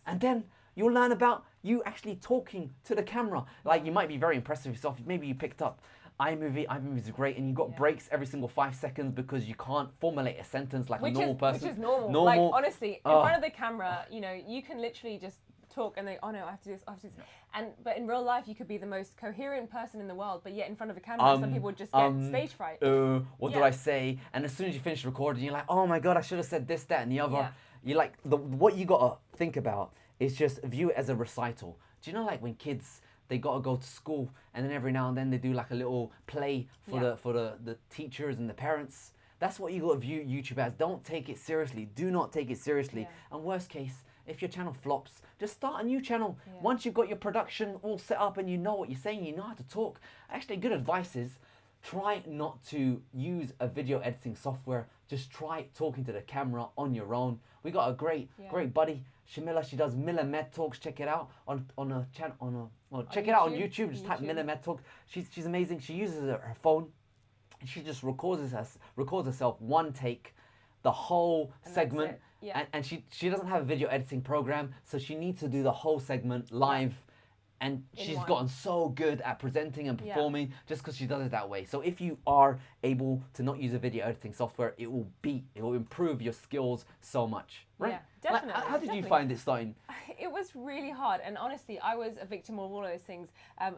And then you'll learn about you actually talking to the camera. Like you might be very impressed with yourself. Maybe you picked up iMovie is great, and you got breaks every single 5 seconds because you can't formulate a sentence like a normal person. Which is normal. Like honestly, in front of the camera, you know, you can literally just talk and oh no, I have to do this, I have to do this. But in real life, you could be the most coherent person in the world, but yet in front of a camera, some people just get stage fright. What do I say? And as soon as you finish recording, you're like, oh my God, I should have said this, that, and the other. You're like, what you gotta think about is just view it as a recital. Do you know, like when kids, they gotta go to school, and then every now and then they do like a little play for the teachers and the parents. That's what you gotta view YouTube as. Don't take it seriously. Do not take it seriously. And worst case, if your channel flops, just start a new channel. Once you've got your production all set up and you know what you're saying, you know how to talk. Actually, good advice is try not to use a video editing software. Just try talking to the camera on your own. We got a great buddy, Shamila. She does Miller Med Talks. check it out on a channel check it out on YouTube. Just type Miller Med Talk. She's amazing. She uses her phone and she just records herself one take, the whole segment. And she doesn't have a video editing program, so she needs to do the whole segment live. And she's gotten so good at presenting and performing just because she does it that way. So if you are able to not use a video editing software, it will improve your skills so much. Right? Yeah, definitely. How did you find it starting? It was really hard, and honestly, I was a victim of all of those things.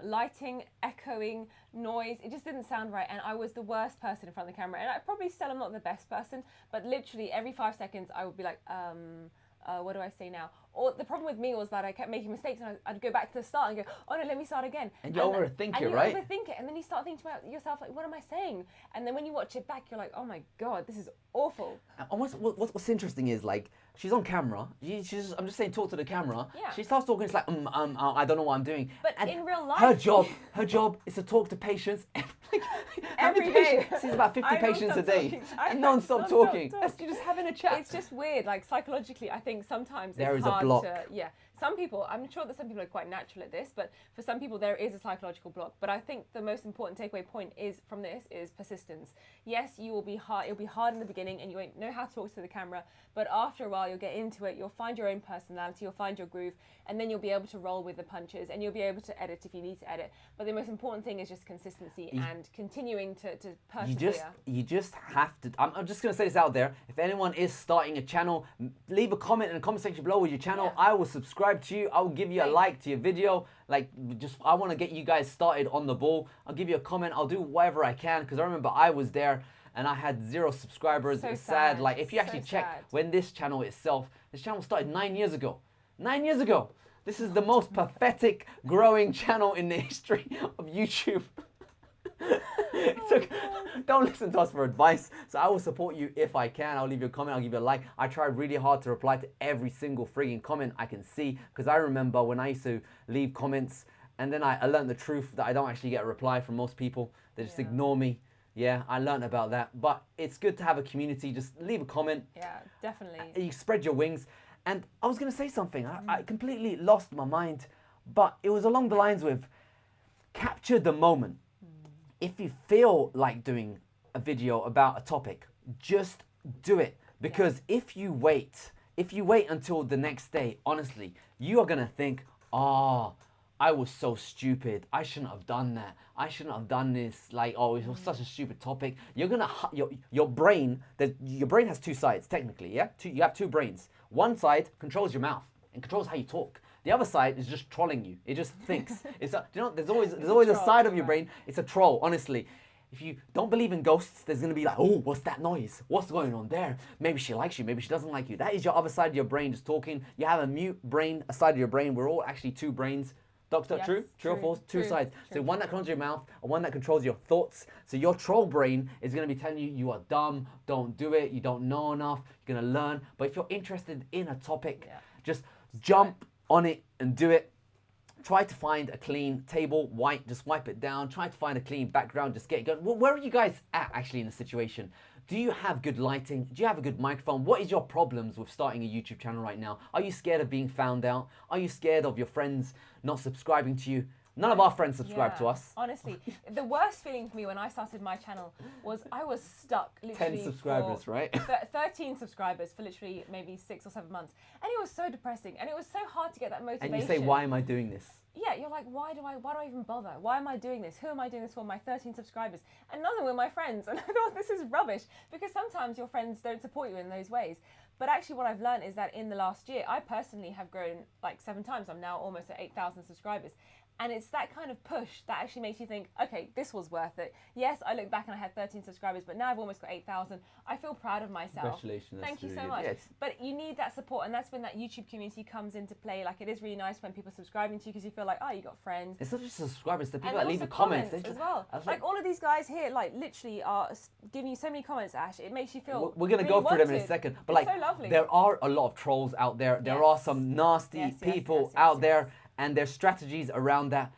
Lighting, echoing, noise, it just didn't sound right, and I was the worst person in front of the camera. And I probably still am not the best person, but literally every 5 seconds I would be like, what do I say now? Or the problem with me was that I kept making mistakes, and I'd go back to the start and go, oh no, let me start again. And you overthink it, right? And you overthink it, and then you start thinking about yourself, like, what am I saying? And then when you watch it back, you're like, oh my God, this is awful. And what's interesting is, like, she's on camera. I'm just saying, talk to the camera. Yeah. She starts talking. It's like, I don't know what I'm doing. But in real life, her job is to talk to patients every day. She's about 50 patients a day, and non-stop talking. You're just having a chat. It's just weird. Like, psychologically, I think sometimes there it's is hard a block. Some people, I'm sure that some people are quite natural at this, but for some people there is a psychological block. But I think the most important takeaway point from this is persistence. Yes, you will be hard. It'll be hard in the beginning, and you won't know how to talk to the camera. But after a while, you'll get into it. You'll find your own personality. You'll find your groove, and then you'll be able to roll with the punches, and you'll be able to edit if you need to edit. But the most important thing is just consistency and continuing to persevere. You just have to. I'm just gonna say this out there. If anyone is starting a channel, leave a comment in the comment section below with your channel. I will subscribe to you. I will give you a like to your video. Like, I want to get you guys started on the ball. I'll give you a comment. I'll do whatever I can, because I remember I was there and I had 0 subscribers. So it's sad. Like, if you actually check when this channel started 9 years ago. 9 years ago. This is the most pathetic growing channel in the history of YouTube. Don't listen to us for advice. So I will support you if I can. I'll leave you a comment. I'll give you a like. I try really hard to reply to every single frigging comment I can see, because I remember when I used to leave comments and then I learned the truth that I don't actually get a reply from most people. They just ignore me. Yeah, I learned about that. But it's good to have a community. Just leave a comment. Yeah, definitely. You spread your wings. And I was going to say something. I completely lost my mind. But it was along the lines with capture the moment. If you feel like doing a video about a topic, just do it. Because if you wait until the next day, honestly, you are gonna think, oh, I was so stupid. I shouldn't have done that. I shouldn't have done this. Like, oh, it was such a stupid topic. You're gonna your brain has 2 sides technically. Yeah, you have 2 brains. One side controls your mouth and controls how you talk. The other side is just trolling you. It just thinks. There's always a side of your brain. It's a troll, honestly. If you don't believe in ghosts, there's gonna be like, oh, what's that noise? What's going on there? Maybe she likes you, maybe she doesn't like you. That is your other side of your brain just talking. You have a mute brain, a side of your brain. We're all actually 2 brains. Doctor, Yes, true or false? 2 sides. True. So one that controls your mouth and one that controls your thoughts. So your troll brain is gonna be telling you, you are dumb, don't do it, you don't know enough, you're gonna learn. But if you're interested in a topic, just jump on it and do it. Try to find a clean table, white, just wipe it down. Try to find a clean background, just get it going. Where are you guys at actually in the situation? Do you have good lighting? Do you have a good microphone? What is your problems with starting a YouTube channel right now? Are you scared of being found out? Are you scared of your friends not subscribing to you? None of our friends subscribe to us. Honestly, the worst feeling for me when I started my channel was I was stuck literally 10 subscribers, right? 13 subscribers for literally maybe 6 or 7 months. And it was so depressing, and it was so hard to get that motivation. And you say, why am I doing this? Yeah, you're like, why do I even bother? Why am I doing this? Who am I doing this for? My 13 subscribers. And none of them were my friends. And I thought, this is rubbish, because sometimes your friends don't support you in those ways. But actually what I've learned is that in the last year, I personally have grown like 7 times. I'm now almost at 8,000 subscribers. And it's that kind of push that actually makes you think, okay, this was worth it. Yes, I look back and I had 13 subscribers, but now I've almost got 8,000. I feel proud of myself. Congratulations. Thank you so much. Yes. But you need that support, and that's when that YouTube community comes into play. Like, it is really nice when people are subscribing to you, because you feel like, oh, you got friends. It's not just subscribers, the people and that leave the comments. As well. Like all of these guys here, like literally are giving you so many comments, Ash. It makes you feel We're going to really go through them in a wanted. second. But it's like, so lovely. there are a lot of trolls out there. There Yes. are some nasty Yes, yes, people yes, out yes, there, yes. and there's strategies around that.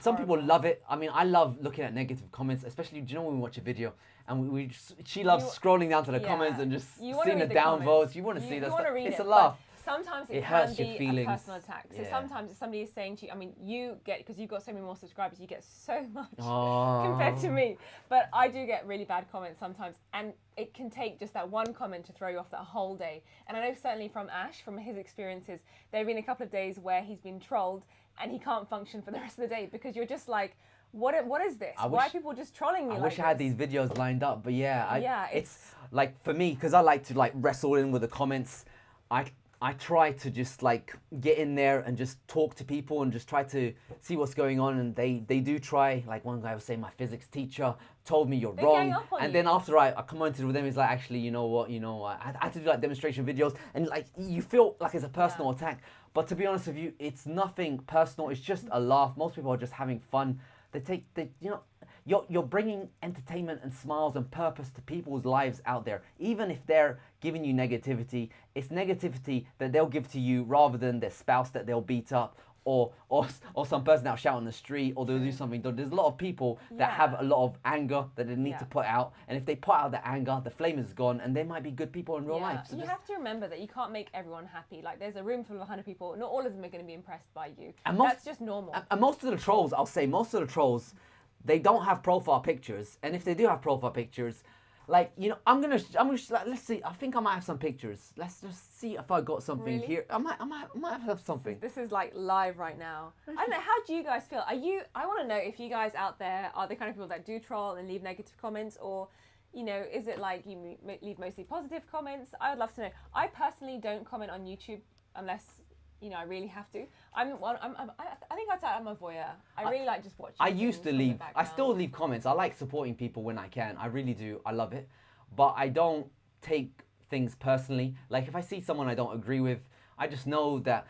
Some people Horrible. love it. I mean, I love looking at negative comments, especially, do you know when we watch a video and she loves scrolling down to the comments and just You wanna seeing the read downvotes. comments. You want to see that You stuff. want to read It's it, a laugh. but sometimes it, It can hurts your be feelings. a personal attack. So Yeah. sometimes if somebody is saying to you, I mean, you get, because you've got so many more subscribers, you get so much Oh. compared to me. But I do get really bad comments sometimes, and it can take just that one comment to throw you off that whole day. And I know certainly from Ash, from his experiences, there have been a couple of days where he's been trolled and he can't function for the rest of the day because you're just like, what is this? Why are people just trolling me I like wish I had this? these videos lined up, but yeah, Yeah, it's like for me, because I like to like wrestle in with the comments. I try to just like get in there and just talk to people and just try to see what's going on. And they do try. Like one guy was saying, my physics teacher told me you're They wrong. gang up on And you. then after I commented with them, he's like, actually, you know what? I had to do like demonstration videos, and like you feel like it's a personal attack. But to be honest with you, it's nothing personal. It's just a laugh. Most people are just having fun. You're bringing entertainment and smiles and purpose to people's lives out there. Even if they're giving you negativity, it's negativity that they'll give to you rather than their spouse that they'll beat up, or some person that'll shout on the street, or they'll do something. There's a lot of people that have a lot of anger that they need to put out, and if they put out the anger, the flame is gone, and they might be good people in real life. So you have to remember that you can't make everyone happy. Like there's a room full of 100 people, not all of them are going to be impressed by you. And that's just normal. And most of the trolls, I'll say, they don't have profile pictures, and if they do have profile pictures, like, I'm gonna let's see. I think I might have some pictures. Let's just see if I got something here. I might have something. This is like live right now. I don't know. How do you guys feel? I want to know if you guys out there are the kind of people that do troll and leave negative comments, or, is it like you leave mostly positive comments? I would love to know. I personally don't comment on YouTube unless I really have to. I think I'd say I'm a voyeur. I really like just watching. I used to leave. I still leave comments. I like supporting people when I can. I really do. I love it. But I don't take things personally. Like if I see someone I don't agree with, I just know that,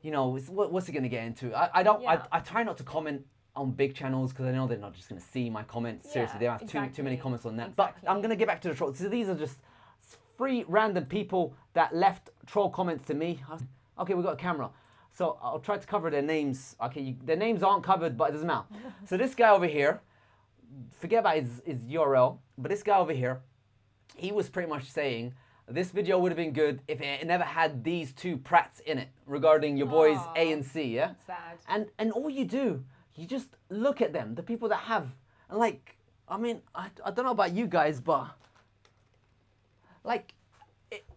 what's it going to get into? I don't. Yeah. I try not to comment on big channels because I know they're not just going to see my comments. Seriously, they don't have too many comments on that. Exactly. But I'm going to get back to the trolls. So these are just 3 random people that left troll comments to me. Okay, we've got a camera. So I'll try to cover their names. Okay, their names aren't covered, but it doesn't matter. So this guy over here, forget about his URL, but this guy over here, he was pretty much saying, this video would have been good if it never had these 2 prats in it regarding your boys A and C, yeah? That's sad. And all you do, you just look at them, the people that have, and like, I mean, I don't know about you guys, but like,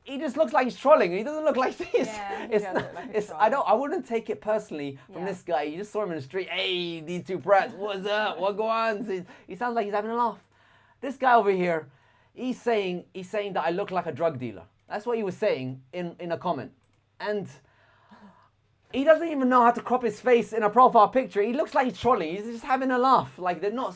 he just looks like he's trolling. He doesn't look like this. Yeah, he does look like a troll. I wouldn't take it personally from this guy. You just saw him in the street. Hey, these 2 brats, what's up? What go on? He sounds like he's having a laugh. This guy over here, he's saying that I look like a drug dealer. That's what he was saying in a comment. And he doesn't even know how to crop his face in a profile picture. He looks like he's trolling. He's just having a laugh. Like they're not.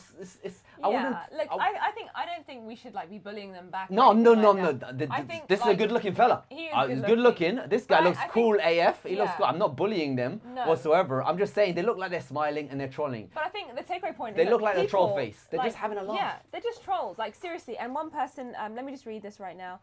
I don't think we should like be bullying them back. No. I think, this is a good-looking fella. He is He's good-looking. This guy looks cool AF. He looks yeah. good. I'm not bullying them whatsoever. I'm just saying they look like they're smiling and they're trolling. But I think the takeaway point They is look that like a troll people, face. They're just having a laugh. Yeah, they're just trolls. Like seriously. And one person, let me just read this right now.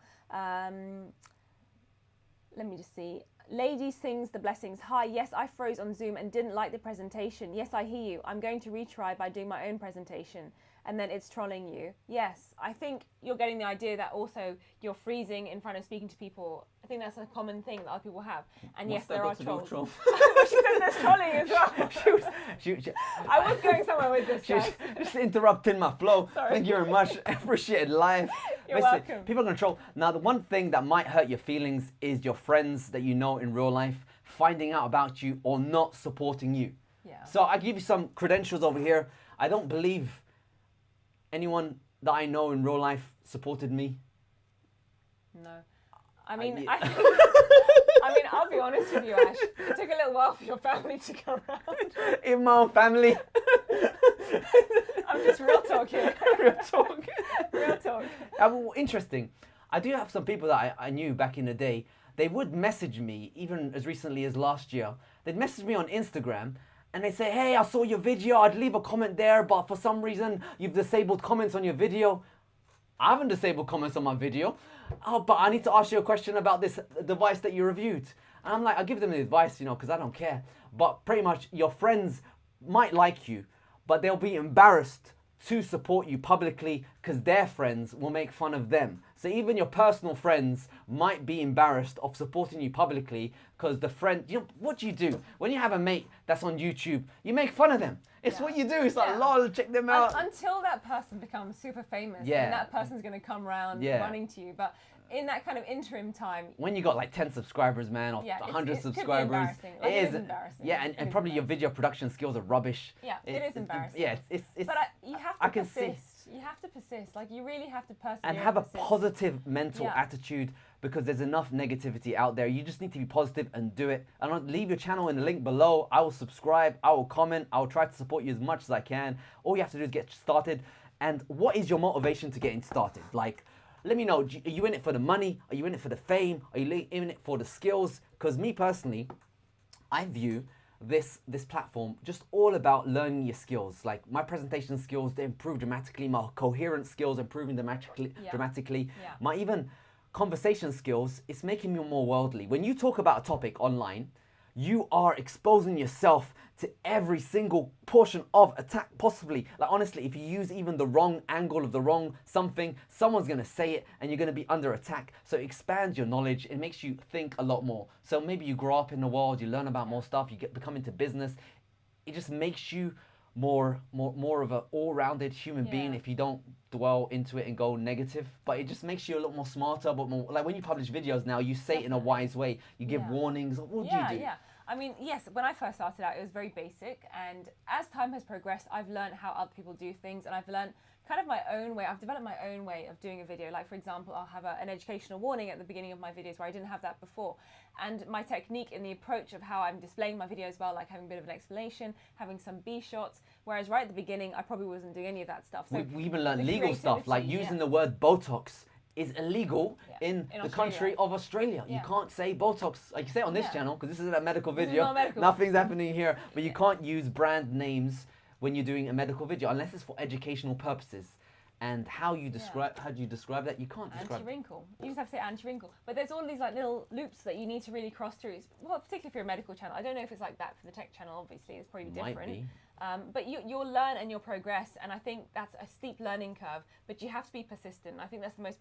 Let me just see. Lady sings the blessings. Hi, yes, I froze on Zoom and didn't like the presentation. Yes, I hear you. I'm going to retry by doing my own presentation. And then it's trolling you. Yes, I think you're getting the idea that also you're freezing in front of speaking to people. I think that's a common thing that other people have. And yes, there are trolls. She said there's trolling as well. I was going somewhere with this, guys. Just interrupting my flow. Sorry. Thank you very much. Appreciate life. You're welcome. People are going to troll. Now, the one thing that might hurt your feelings is your friends that you know in real life finding out about you or not supporting you. Yeah. So I give you some credentials over here. I don't believe anyone that I know in real life supported me. No. I mean, I'll be honest with you, Ash. It took a little while for your family to come around. In my own family. I'm just real talk here. Real talk. Real talk. Interesting. I do have some people that I knew back in the day. They would message me, even as recently as last year. They'd message me on Instagram, and they say, hey, I saw your video. I'd leave a comment there, but for some reason, you've disabled comments on your video. I haven't disabled comments on my video. Oh, but I need to ask you a question about this device that you reviewed. And I'm like, I give them the advice, you know, because I don't care. But pretty much your friends might like you, but they'll be embarrassed to support you publicly because their friends will make fun of them. So even your personal friends might be embarrassed of supporting you publicly because the friend, you know, what do you do? When you have a mate that's on YouTube, you make fun of them. It's what you do. It's like, lol, check them out. Until that person becomes super famous, and that person's going to come around running to you. But in that kind of interim time, when you got like 10 subscribers, man, or 100 subscribers, it is embarrassing. Yeah, and probably your video production skills are rubbish. Yeah, it is embarrassing. Yeah, it's but you have to persist. You have to persist. Like, you really have to persevere. And have a positive mental attitude, because there's enough negativity out there. You just need to be positive and do it. And I'll leave your channel in the link below. I will subscribe. I will comment. I will try to support you as much as I can. All you have to do is get started. And what is your motivation to getting started? Like, let me know. Are you in it for the money? Are you in it for the fame? Are you in it for the skills? Because me personally, I view this platform just all about learning your skills. Like, my presentation skills, they improve dramatically. My coherent skills improving dramatically. My even conversation skills, it's making me more worldly. When you talk about a topic online, you are exposing yourself to every single portion of attack possibly. Like, honestly, if you use even the wrong angle of the wrong something, someone's gonna say it and you're gonna be under attack. So it expands your knowledge. It makes you think a lot more. So maybe you grow up in the world, you learn about more stuff, you become into business. It just makes you more of an all-rounded human being if you don't dwell into it and go negative. But it just makes you a lot more smarter, but more like when you publish videos now, you say it in a wise way. You give warnings. What do you do? I mean, yes, when I first started out, it was very basic. And as time has progressed, I've learned how other people do things. And I've learned kind of my own way. I've developed my own way of doing a video. Like, for example, I'll have an educational warning at the beginning of my videos where I didn't have that before. And my technique and the approach of how I'm displaying my video as well, like having a bit of an explanation, having some B shots. Whereas right at the beginning, I probably wasn't doing any of that stuff. So we even learned legal stuff, like using the word Botox is illegal in the country of Australia. You can't say Botox, like you say on this channel, because this is a medical video. Nothing's happening here, but you can't use brand names when you're doing a medical video unless it's for educational purposes. And how do you describe that? You can't describe anti-wrinkle. You just have to say anti-wrinkle. But there's all these like little loops that you need to really cross through. Well, particularly if you're a medical channel. I don't know if it's like that for the tech channel. Obviously, it's probably different. Might be. But you'll learn and you'll progress, and I think that's a steep learning curve. But you have to be persistent. I think that's the most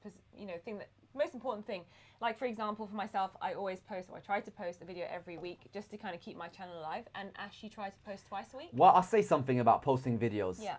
most important thing. Like, for example, for myself, I always post, or I try to post a video every week just to kind of keep my channel alive. And Ash, you try to post twice a week. Well, I'll say something about posting videos. Yeah.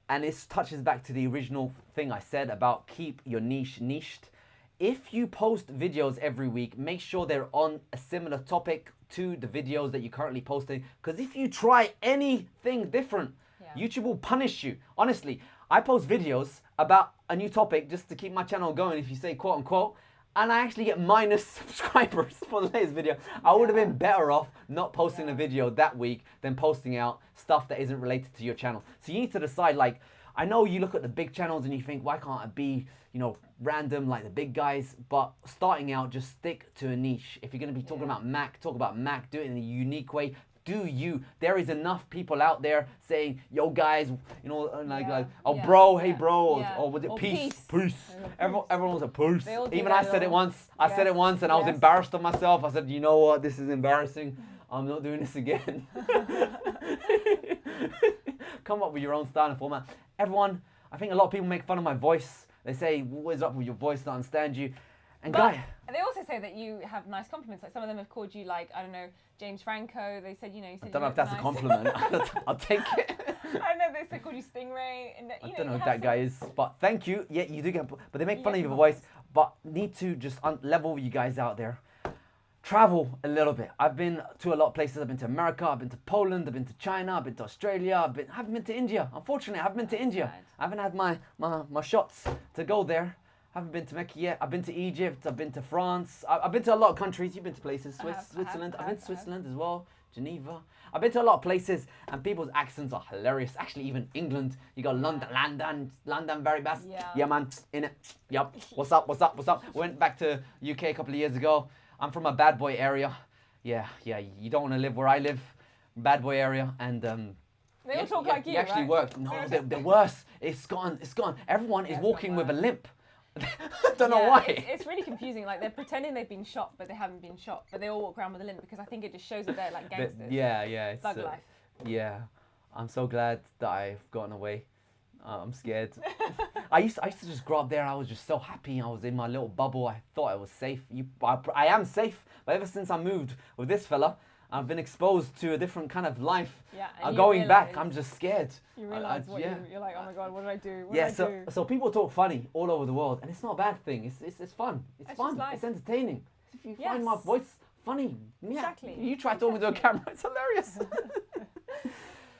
And it touches back to the original thing I said about keep your niche niched. If you post videos every week, make sure they're on a similar topic to the videos that you're currently posting. Because if you try anything different, YouTube will punish you. Honestly, I post videos about a new topic just to keep my channel going, if you say quote unquote, and I actually get minus subscribers for the latest video. I would have been better off not posting a video that week than posting out stuff that isn't related to your channel. So you need to decide, like, I know you look at the big channels and you think, why can't I be, you know, random like the big guys? But starting out, just stick to a niche. If you're gonna be talking about Mac, talk about Mac, do it in a unique way. Do you? There is enough people out there saying, yo guys, you know, like oh bro, hey bro, or was it peace? Everyone was a peace. Even I said it once. I said it once and I was embarrassed of myself. I said, you know what, this is embarrassing. I'm not doing this again. Come up with your own style and format. Everyone, I think a lot of people make fun of my voice. They say, what is up with your voice? I don't understand you. And they also say that you have nice compliments. Like, some of them have called you, like, I don't know, James Franco. They said, you know, I don't know if that's a compliment. I'll take it. I know they called you Stingray. And I don't know who that guy is, but thank you. Yeah, you do get, but they make fun of your voice. But need to just level you guys out there. Travel a little bit. I've been to a lot of places. I've been to America, I've been to Poland, I've been to China, I've been to Australia, I haven't been to India. Unfortunately, I haven't been to India. I haven't had my shots to go there. I haven't been to Mecca yet. I've been to Egypt, I've been to France. I've been to a lot of countries. You've been to places, Switzerland. I've been to Switzerland as well, Geneva. I've been to a lot of places and people's accents are hilarious. Actually, even England. You got London, very best. Yeah, man, in it. Yup. What's up? Went back to UK a couple of years ago. I'm from a bad boy area. Yeah, you don't want to live where I live. Bad boy area. And they all talk like you, actually right? worked. No, they're worse. It's gone. Everyone is walking with a limp. I don't know why. It's really confusing. Like they're pretending they've been shot, but they haven't been shot. But they all walk around with a limp because I think it just shows that they're like gangsters. Yeah, it's Thug life. Yeah, I'm so glad that I've gotten away. I'm scared. I used to just grow up there. I was just so happy. I was in my little bubble. I thought I was safe. I am safe, but ever since I moved with this fella, I've been exposed to a different kind of life. Yeah, and going back, I'm just scared. You realise you're like, oh my god, what did I do? So people talk funny all over the world, and it's not a bad thing. It's fun. It's fun. It's entertaining. If you find my voice funny, exactly. You try talking to a camera, it's hilarious.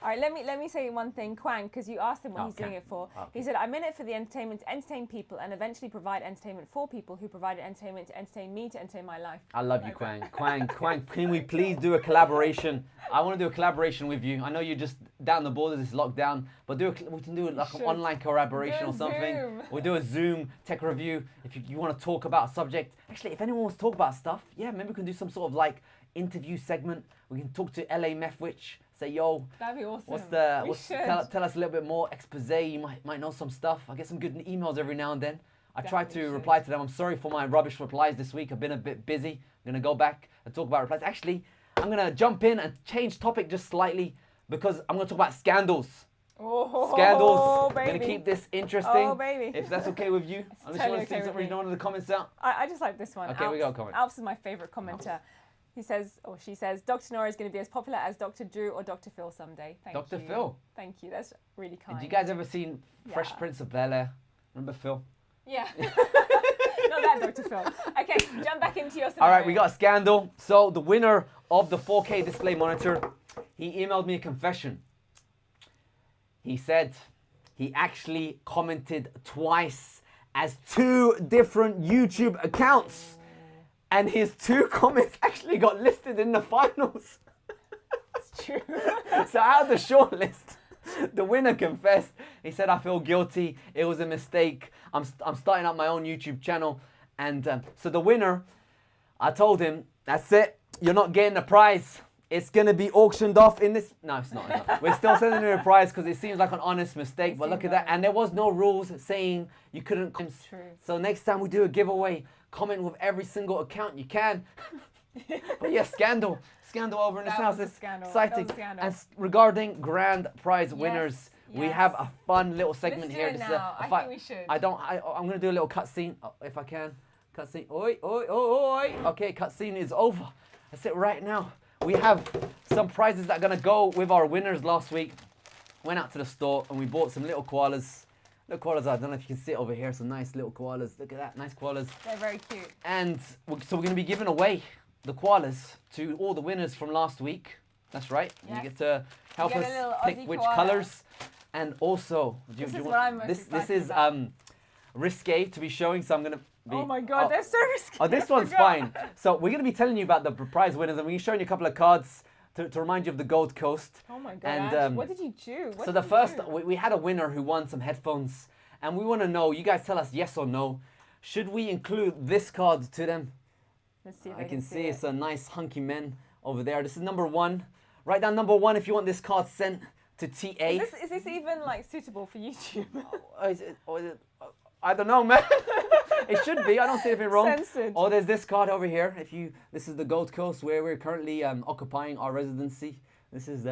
All right, let me say one thing, Kwang, because you asked him what he's doing it for. He said, I'm in it for the entertainment to entertain people and eventually provide entertainment for people who provided entertainment to entertain me, to entertain my life. I love you, Kwang. Kwang, can we please do a collaboration? I want to do a collaboration with you. I know you're just down the borders, it's lockdown, but we can do like an online collaboration or something. Zoom. We'll do a Zoom tech review. If you want to talk about a subject. Actually, if anyone wants to talk about stuff, maybe we can do some sort of like interview segment. We can talk to LA Methwich. Say, yo, that'd be awesome. Tell us a little bit more expose. You might know some stuff. I get some good emails every now and then. I try to reply to them. I'm sorry for my rubbish replies this week. I've been a bit busy. I'm gonna go back and talk about replies. Actually, I'm gonna jump in and change topic just slightly because I'm gonna talk about scandals. Scandals. Baby. I'm gonna keep this interesting. Oh, baby. If that's okay with you. I'm just want to see something read one of the comments out. I just like this one. Okay, we got a comment. Alps is my favorite commenter. He says, or she says, Dr. Nora is going to be as popular as Dr. Drew or Dr. Phil someday. Thank you. Dr. Phil. Thank you. That's really kind. Did you guys ever seen Fresh Prince of Bel-Air? Remember Phil? Yeah. Not that Dr. Phil. Okay, jump back into your scenario. All right, we got a scandal. So the winner of the 4K display monitor, he emailed me a confession. He said he actually commented twice as 2 different YouTube accounts. And his 2 comments actually got listed in the finals. It's true. So out of the shortlist, the winner confessed. He said, I feel guilty. It was a mistake. I'm starting up my own YouTube channel. And so the winner, I told him, that's it. You're not getting a prize. It's going to be auctioned off in this. No, it's not. No. We're still sending him a prize because it seems like an honest mistake. But look at that. And there was no rules saying you couldn't. It's true. So next time we do a giveaway, comment with every single account you can. But yeah, scandal over in this house. It's exciting. And regarding grand prize winners, we have a fun little segment here. Let's do it now. I think we should. I'm going to do a little cutscene if I can. Cutscene. Oi, oi, oi, oi. Okay, cutscene is over. That's it right now. We have some prizes that are going to go with our winners last week. Went out to the store and we bought some little koalas. Little koalas, I don't know if you can see it over here, some nice little koalas. Look at that, nice koalas. They're very cute. And so we're going to be giving away the koalas to all the winners from last week. That's right. Yes. You get to help us pick which colours. And also, this is what I'm most excited about. Risque to be showing, so I'm going to be... Oh my God, they're so risky. Oh, this one's fine. So we're going to be telling you about the prize winners, and we're showing you a couple of cards to remind you of the Gold Coast. Oh my God, and, what did you choose? So the first, we had a winner who won some headphones, and we want to know, you guys tell us yes or no, should we include this card to them? Let's see if I can see it's a nice hunky men over there. This is number 1. Write down number 1 if you want this card sent to TA. Is this even like suitable for YouTube? I don't know, man. It should be. I don't see anything wrong. Censored. Oh, there's this card over here. This is the Gold Coast where we're currently occupying our residency. This is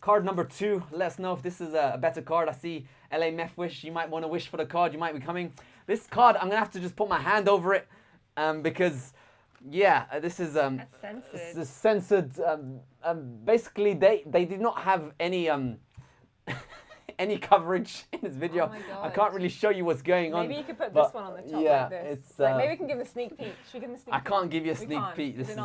card number 2. Let us know if this is a better card. I see LA Meth Wish. You might want to wish for the card. You might be coming. This card, I'm gonna have to just put my hand over it because, yeah, this is censored. This is censored. Basically, they did not have any any coverage in this video. Oh my God. I can't really show you what's going on. Maybe you could put this one on the top like this. It's, maybe we can give a sneak peek. Should we give them a sneak peek? I can't give you a sneak peek. This is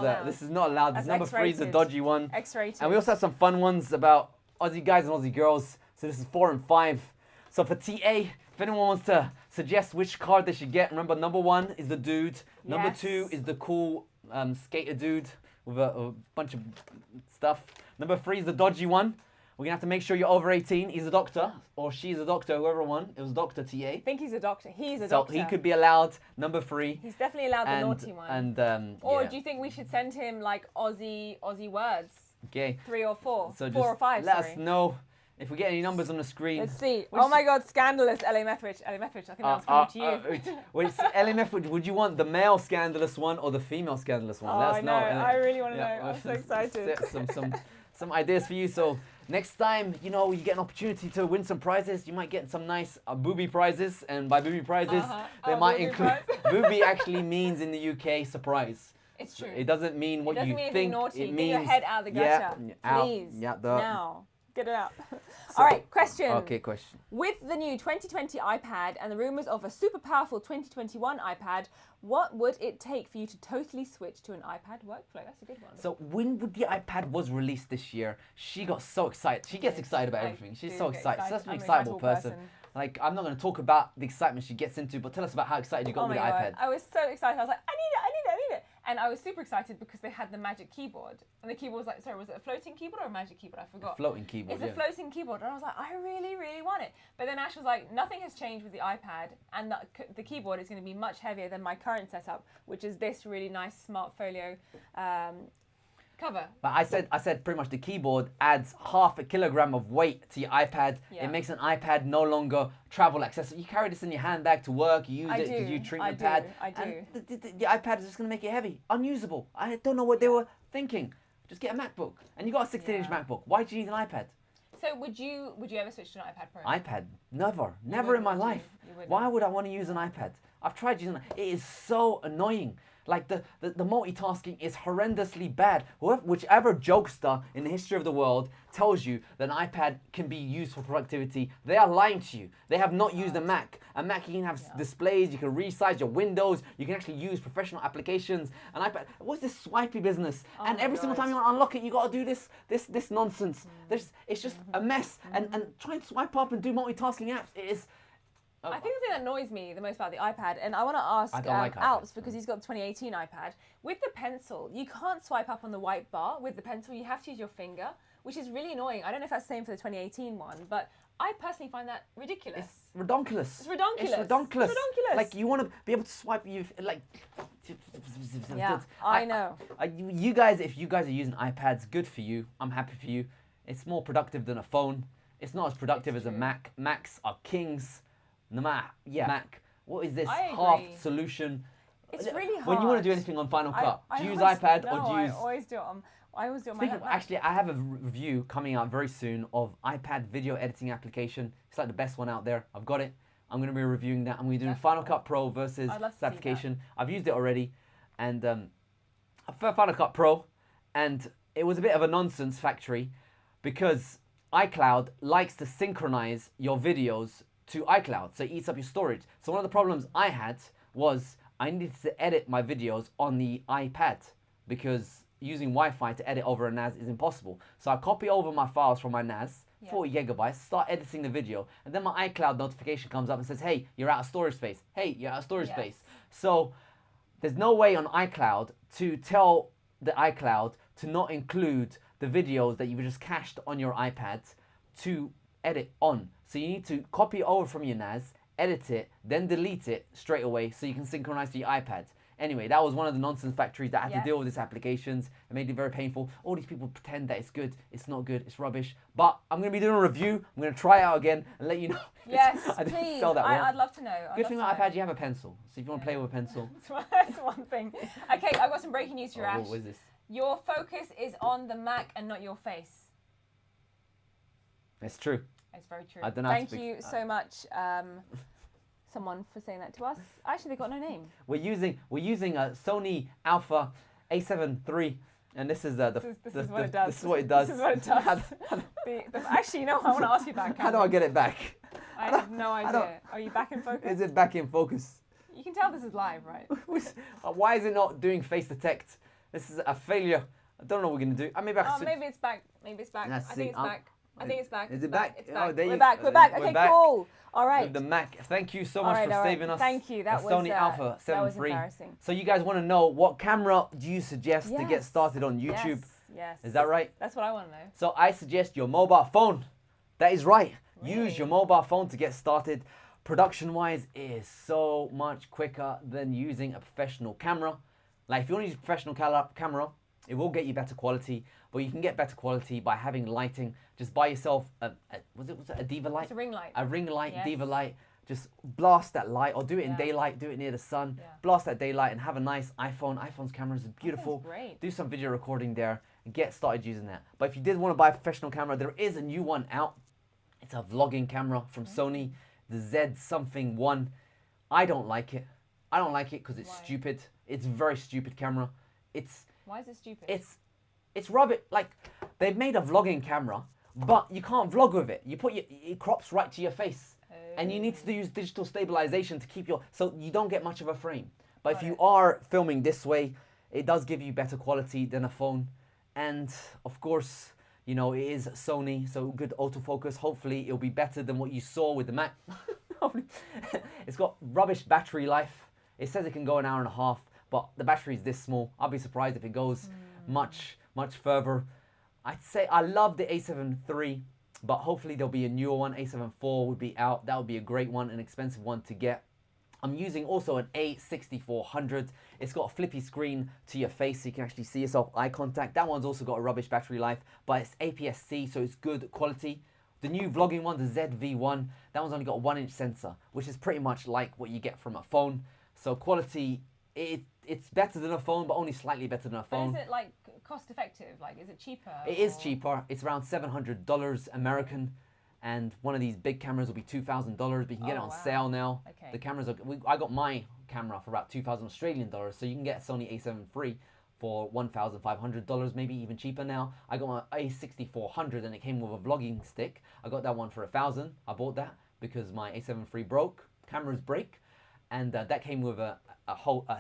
not allowed. This That's number 3 is a dodgy one. X-rated. And we also have some fun ones about Aussie guys and Aussie girls. So this is 4 and 5. So for TA, if anyone wants to suggest which card they should get, remember number 1 is the dude. Number 2 is the cool skater dude with a bunch of stuff. Number 3 is the dodgy one. We're going to have to make sure you're over 18. He's a doctor, or she's a doctor, whoever won. It was Dr. TA. I think he's a doctor. He's a doctor. So he could be allowed number 3. He's definitely allowed the naughty one. Or yeah. do you think we should send him like Aussie words? Okay. 3 or 4? So 4 or 5, let us know If we get any numbers on the screen. Let's see. Oh my God, scandalous. LA Methridge. LA Methridge. I think that's coming to you. Wait, LMF, would you want the male scandalous one or the female scandalous one? Let us know. I really want to know. I'm so excited. Some ideas for you. So next time, you know, you get an opportunity to win some prizes. You might get some nice booby prizes, and by booby prizes, they might include. Booby actually means in the UK surprise. It's true. It doesn't mean what you think. Naughty. It Get means your head out of the gutter. Please. Now. Get it out. All right, question. Okay, question. With the new 2020 iPad and the rumors of a super powerful 2021 iPad, what would it take for you to totally switch to an iPad workflow? That's a good one. So when the iPad was released this year, she got so excited. She gets excited about everything. She's so excited. She's such an excitable person. Like, I'm not going to talk about the excitement she gets into, but tell us about how excited you got with the iPad. I was so excited. I was like, I need it. And I was super excited because they had the Magic Keyboard. And the keyboard was like, sorry, was it a floating keyboard or a Magic Keyboard? I forgot. A floating keyboard, It's a floating keyboard. And I was like, I really, really want it. But then Ash was like, nothing has changed with the iPad. And the keyboard is going to be much heavier than my current setup, which is this really nice Smart Folio cover. But I said pretty much the keyboard adds 0.5 kilogram of weight to your iPad. Yeah. It makes an iPad no longer travel accessible. You carry this in your handbag to work. You use it because you treat the pad. I do. And the iPad is just going to make it heavy, unusable. I don't know what they were thinking. Just get a MacBook, and you got a 16-inch MacBook. Why do you need an iPad? So would you ever switch to an iPad Pro? iPad? Never in my life. Why would I want to use an iPad? I've tried using it. It is so annoying. Like the multitasking is horrendously bad. Whichever jokester in the history of the world tells you that an iPad can be used for productivity, they are lying to you. They have not used a Mac. A Mac, you can have displays, you can resize your windows, you can actually use professional applications. An iPad, what's this swipey business? And every single time you want to unlock it, you got to do this nonsense. It's just a mess. And try and swipe up and do multitasking apps. It is. I think the thing that annoys me the most about the iPad, and I want to ask Alps because he's got the 2018 iPad, with the pencil, you can't swipe up on the white bar with the pencil, you have to use your finger, which is really annoying. I don't know if that's the same for the 2018 one, but I personally find that ridiculous. It's redonkulous. It's redonkulous. It's redonkulous. Like, you want to be able to swipe, Yeah, I know. You guys, if you guys are using iPads, good for you. I'm happy for you. It's more productive than a phone. It's not as productive as a Mac. Macs are kings. No matter, Mac, what is this half solution? It's really hard. When you want to do anything on Final Cut, do you use iPad or do you use... I always do it on my Mac. Actually, I have a review coming out very soon of iPad video editing application. It's like the best one out there. I've got it. I'm going to be reviewing that. I'm going to be doing Final Cut Pro versus this application. I've used it already. And for Final Cut Pro, and it was a bit of a nonsense factory because iCloud likes to synchronize your videos to iCloud, so it eats up your storage. So one of the problems I had was I needed to edit my videos on the iPad because using Wi-Fi to edit over a NAS is impossible. So I copy over my files from my NAS, 40 gigabytes, start editing the video, and then my iCloud notification comes up and says, hey, you're out of storage space. Hey, you're out of storage space. So there's no way on iCloud to tell the iCloud to not include the videos that you've just cached on your iPad to edit on. So you need to copy it over from your NAS, edit it, then delete it straight away so you can synchronize to your iPad. Anyway, that was one of the nonsense factories that had to deal with these applications. It made it very painful. All these people pretend that it's good. It's not good. It's rubbish. But I'm going to be doing a review. I'm going to try it out again and let you know. Yes, I didn't please. sell that well. I'd love to know. Good thing about iPad, you have a pencil. So if you want to play with a pencil. That's one thing. Okay, I've got some breaking news for you, Ash. What is this? Your focus is on the Mac and not your face. It's true. It's very true. I don't know. Thank you so much, someone, for saying that to us. Actually, they got no name. We're using a Sony Alpha A7 III, and this is this is what it does. This is what it does. This is what it does. Actually, you know, I want to ask you back. How do I get it back? I have no idea. Are you back in focus? Is it back in focus? You can tell this is live, right? Why is it not doing face detect? This is a failure. I don't know what we're gonna do. Maybe I can. Maybe it's back. Maybe it's back. I think it's back. I think it's back. Is it back? It's back. Oh, there we're back. We're back. Okay, cool. All right. With the Mac. Thank you so much for saving us. Thank you. That was Sony Alpha 7 that was III. embarrassing. So you guys want to know what camera do you suggest to get started on YouTube? Yes. Is that right? That's what I want to know. So I suggest your mobile phone. That is right. Really? Use your mobile phone to get started. Production-wise, it is so much quicker than using a professional camera. Like if you want to use a professional camera, it will get you better quality, but but you can get better quality by having lighting. Just buy yourself was it a Diva light? It's a ring light. A ring light, Yes. Diva light. Just blast that light, or do it in Yeah. daylight, do it near the sun. Yeah. Blast that daylight and have a nice iPhone. iPhone's cameras are beautiful. great. Do some video recording there and get started using that. But if you did want to buy a professional camera, there is a new one out. It's a vlogging camera from Sony, the Z something 1. I don't like it. I don't like it because it's Why? stupid. It's a very stupid camera. Why is it stupid? It's rubbish. Like, they've made a vlogging camera, but you can't vlog with it. It crops right to your face. And you need to use digital stabilization to keep so you don't get much of a frame. But if you are filming this way, it does give you better quality than a phone. And of course, you know, it is Sony, so good autofocus. Hopefully it'll be better than what you saw with the Mac. It's got rubbish battery life. It says it can go an hour and a half, but the battery is this small. I'll be surprised if it goes much further. I'd say I love the A7 III, but hopefully there'll be a newer one. A7 IV would be out. That would be a great one, an expensive one to get. I'm using also an A6400. It's got a flippy screen to your face so you can actually see yourself, eye contact. That one's also got a rubbish battery life, but it's APS-C, so it's good quality. The new vlogging one, the ZV-1, that one's only got a 1-inch sensor, which is pretty much like what you get from a phone. So quality, it's better than a phone, but only slightly better than a phone. But is it like cost effective? Like, is it cheaper? It is cheaper. It's around $700 American. And one of these big cameras will be $2,000, but you can get it on sale now. Okay. The cameras I got my camera for about $2,000 Australian dollars, so you can get a Sony A7 III for $1,500, maybe even cheaper now. I got my A6400 and it came with a vlogging stick. I got that one for $1,000. I bought that because my A7 III broke, cameras break, and that came with a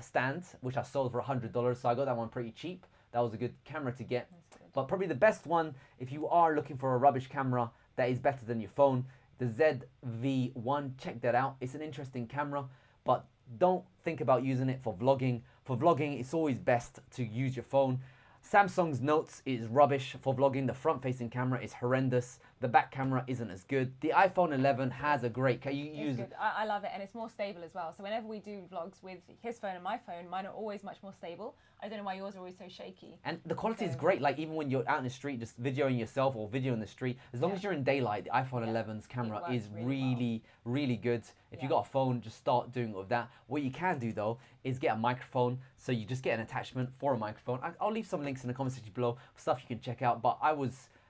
stand, which I sold for $100, so I got that one pretty cheap. That was a good camera to get. But probably the best one, if you are looking for a rubbish camera that is better than your phone, the ZV-1, check that out. It's an interesting camera, but don't think about using it for vlogging. For vlogging, it's always best to use your phone. Samsung's Notes is rubbish for vlogging. The front-facing camera is horrendous. The back camera isn't as good. The iPhone 11 has a great... It's good. I love it, and it's more stable as well. So whenever we do vlogs with his phone and my phone, mine are always much more stable. I don't know why yours are always so shaky. And the quality is great. Like, even when you're out in the street, just videoing yourself or videoing the street, as long as you're in daylight, the iPhone 11's camera is really good. If you got a phone, just start doing it with that. What you can do, though, is get a microphone. So you just get an attachment for a microphone. I'll leave some links in the comment section below, stuff you can check out. But I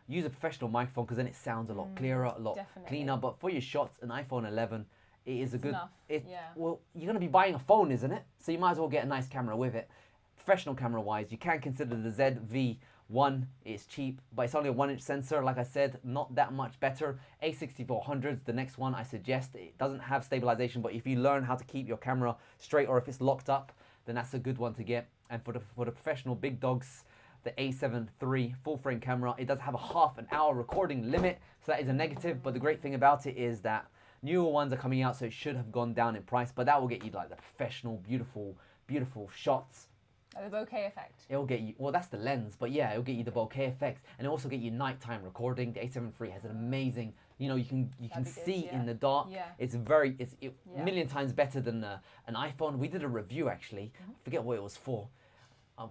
use a professional microphone because then it sounds a lot clearer, a lot cleaner. But for your shots, an iPhone 11, it is a good... Well, you're going to be buying a phone, isn't it? So you might as well get a nice camera with it. Professional camera wise, you can consider the ZV-1. It's cheap, but it's only a 1-inch sensor. Like I said, not that much better. A6400's the next one I suggest. It doesn't have stabilization, but if you learn how to keep your camera straight or if it's locked up, then that's a good one to get. And for the professional big dogs, the A7 III full frame camera, it does have a half-an-hour recording limit, so that is a negative. But the great thing about it is that newer ones are coming out, so it should have gone down in price, but that will get you like the professional, beautiful shots. The bokeh effect. It'll get you, well, that's the lens, but yeah, it'll get you the bokeh effect, and it'll also get you nighttime recording. The A7 III has an amazing, you know, you can see in the dark. Yeah. It's a million times better than an iPhone. We did a review actually. I forget what it was for.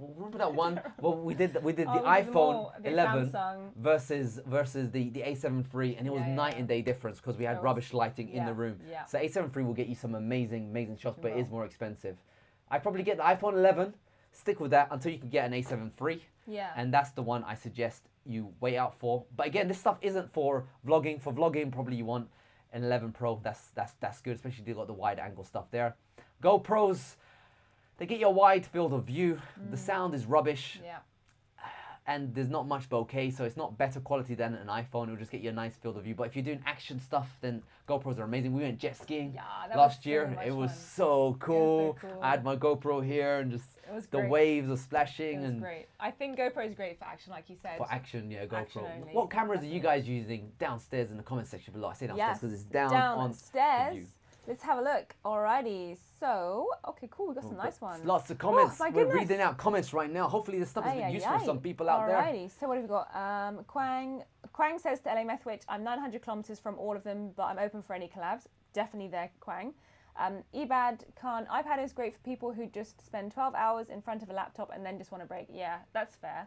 Remember that one? Well, we did the iPhone 11 versus the A7 III, and it was night and day difference because we had rubbish lighting in the room. Yeah. So A7 III will get you some amazing shots, but it is more expensive. I'd probably get the iPhone 11. Stick with that until you can get an A7 III. Yeah. And that's the one I suggest you wait out for. But again, this stuff isn't for vlogging. For vlogging, probably you want an 11 Pro. That's good, especially if you've got the wide angle stuff there. GoPros, they get you a wide field of view. The sound is rubbish. Yeah. And there's not much bokeh, so it's not better quality than an iPhone. It'll just get you a nice field of view. But if you're doing action stuff, then GoPros are amazing. We went jet skiing last year. It was so cool. I had my GoPro here and just the waves are splashing. It was great. I think GoPro is great for action, like you said. For action, yeah, GoPro. What cameras are you guys using downstairs in the comment section below? I say downstairs because it's downstairs. Let's have a look. Alrighty, so, okay, cool, we've got some nice ones. Lots of comments. Oh, we're reading out comments right now. Hopefully this stuff has been useful for some people out there. Alrighty, so what have we got? Quang says to LA Methwich, I'm 900 kilometers from all of them, but I'm open for any collabs. Definitely there, Quang. Ebad Khan, iPad is great for people who just spend 12 hours in front of a laptop and then just want to break. Yeah, that's fair.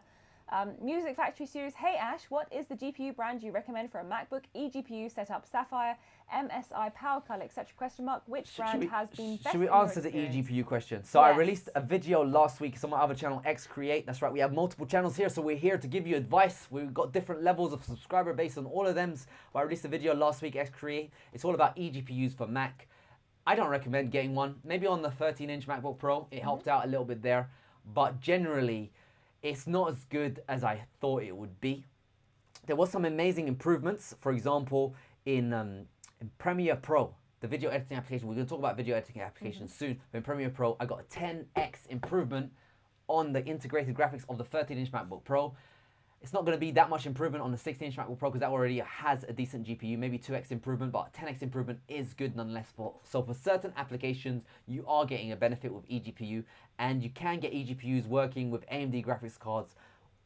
Music Factory Series. Hey Ash, what is the GPU brand you recommend for a MacBook eGPU setup? Sapphire, MSI, Power Color, etc. Question mark. Which brand has been best? Should we in your answer the experience? eGPU question? So I Yes. released a video last week. It's on my other channel, X Create. That's right. We have multiple channels here, so we're here to give you advice. We've got different levels of subscriber base on all of them. So I released a video last week, X Create. It's all about eGPUs for Mac. I don't recommend getting one. Maybe on the 13-inch MacBook Pro, it helped out a little bit there. But generally, it's not as good as I thought it would be. There was some amazing improvements. For example, in Premiere Pro, the video editing application. We're going to talk about video editing applications soon. But in Premiere Pro, I got a 10x improvement on the integrated graphics of the 13-inch MacBook Pro. It's not going to be that much improvement on the 16-inch MacBook Pro because that already has a decent GPU, maybe 2x improvement, but 10x improvement is good nonetheless. So for certain applications, you are getting a benefit with eGPU, and you can get eGPUs working with AMD graphics cards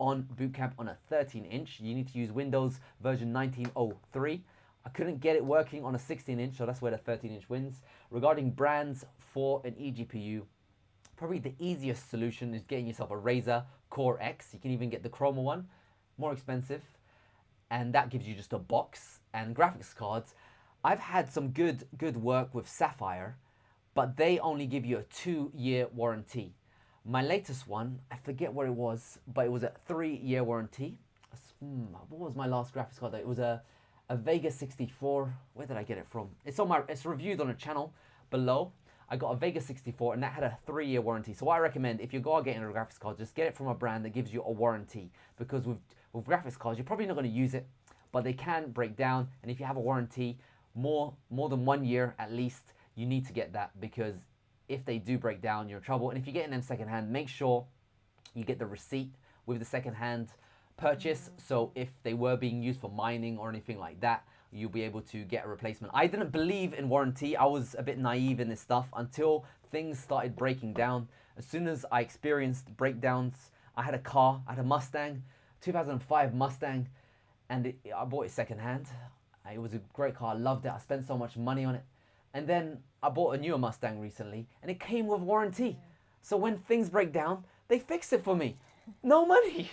on Bootcamp on a 13-inch. You need to use Windows version 1903. I couldn't get it working on a 16-inch, so that's where the 13-inch wins. Regarding brands for an eGPU, probably the easiest solution is getting yourself a Razer Core X. You can even get the Chroma one, more expensive, and that gives you just a box and graphics cards. I've had some good work with Sapphire, but they only give you a 2-year warranty. My latest one, I forget what it was, but it was a 3-year warranty. What was my last graphics card? It was a Vega 64. Where did I get it from? It's reviewed on a channel below. I got a Vega 64 and that had a 3-year warranty. So what I recommend, if you go getting a graphics card, just get it from a brand that gives you a warranty, because with graphics cards, you're probably not going to use it, but they can break down. And if you have a warranty, more than 1 year at least, you need to get that, because if they do break down, you're in trouble. And if you're getting them secondhand, make sure you get the receipt with the secondhand purchase. So if they were being used for mining or anything like that, you'll be able to get a replacement. I didn't believe in warranty. I was a bit naive in this stuff until things started breaking down. As soon as I experienced breakdowns, I had a Mustang, 2005 Mustang, and I bought it secondhand. It was a great car, I loved it. I spent so much money on it. And then I bought a newer Mustang recently, and it came with warranty. So when things break down, they fix it for me. No money.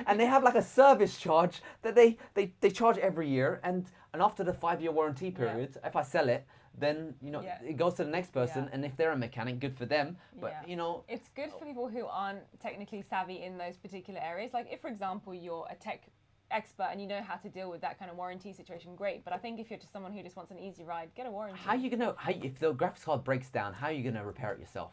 And they have like a service charge that they charge every year, and after the 5-year warranty period, if I sell it, then it goes to the next person, and if they're a mechanic, good for them. But it's good for people who aren't technically savvy in those particular areas. Like if, for example, you're a tech expert and you know how to deal with that kind of warranty situation, great. But I think if you're just someone who just wants an easy ride, get a warranty. If the graphics card breaks down, how are you gonna repair it yourself?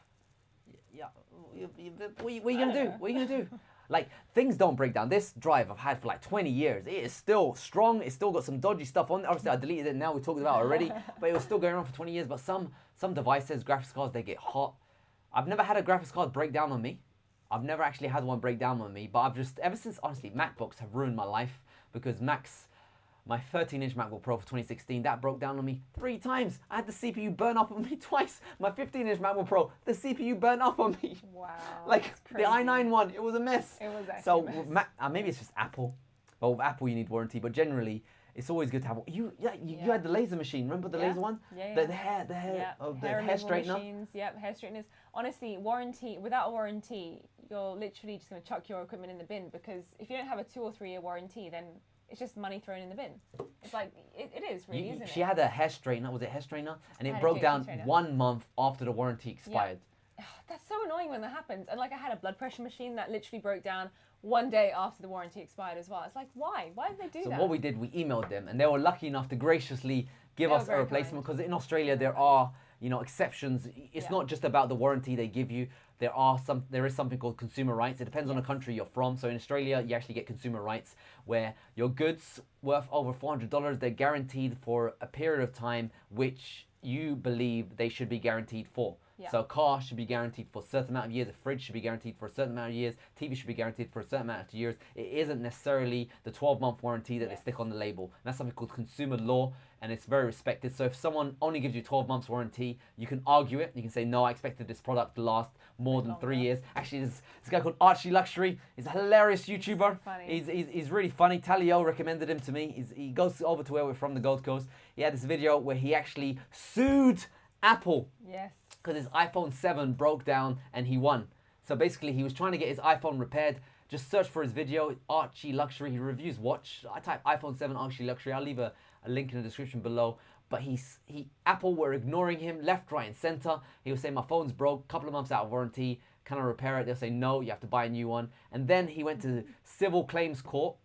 Yeah, what are you gonna do? What are you gonna do? Like, things don't break down. This drive I've had for like 20 years. It is still strong. It's still got some dodgy stuff on it. Obviously, I deleted it now. We talked about it already. But it was still going on for 20 years. But some devices, graphics cards, they get hot. I've never had a graphics card break down on me. I've never actually had one break down on me. But I've just, ever since, honestly, MacBooks have ruined my life. Because my 13-inch MacBook Pro for 2016, that broke down on me 3 times. I had the CPU burn up on me twice. My 15-inch MacBook Pro, the CPU burned up on me. Wow. Like the i9 one, it was a mess. It was actually a mess. Maybe it's just Apple. But with Apple, you need warranty. But generally, it's always good to have. You had the laser machine. Remember the laser one? Yeah. The hair Hair straightener. Machines, hair straighteners. Honestly, without a warranty, you're literally just going to chuck your equipment in the bin, because if you don't have a 2 or 3 year warranty, then it's just money thrown in the bin. It's like, it is really, isn't it? She had a hair straightener, was it hair straightener? And it broke down 1 month after the warranty expired. Yeah. That's so annoying when that happens. And like, I had a blood pressure machine that literally broke down 1 day after the warranty expired as well. It's like, why? Why did they do that? So what we did, we emailed them, and they were lucky enough to graciously give us a replacement, because in Australia there are, exceptions. It's not just about the warranty they give you. There is something called consumer rights. It depends on the country you're from. So in Australia, you actually get consumer rights, where your goods worth over $400, they're guaranteed for a period of time which you believe they should be guaranteed for. Yeah. So a car should be guaranteed for a certain amount of years, a fridge should be guaranteed for a certain amount of years, TV should be guaranteed for a certain amount of years. It isn't necessarily the 12-month warranty that they stick on the label. And that's something called consumer law, and it's very respected. So if someone only gives you 12 months warranty, you can argue it. You can say, no, I expected this product to last more than 3 years. Actually, this guy called Archie Luxury. He's a hilarious YouTuber. He's really funny. Talio recommended him to me. He goes over to where we're from, the Gold Coast. He had this video where he actually sued Apple. Yes. Because his iPhone 7 broke down and he won. So basically he was trying to get his iPhone repaired. Just search for his video, Archie Luxury. He reviews watch. I type iPhone 7 Archie Luxury. I'll leave a link in the description below. But Apple were ignoring him left, right, and center. He was saying, my phone's broke, couple of months out of warranty. Can I repair it? They'll say, no, you have to buy a new one. And then he went to civil claims court.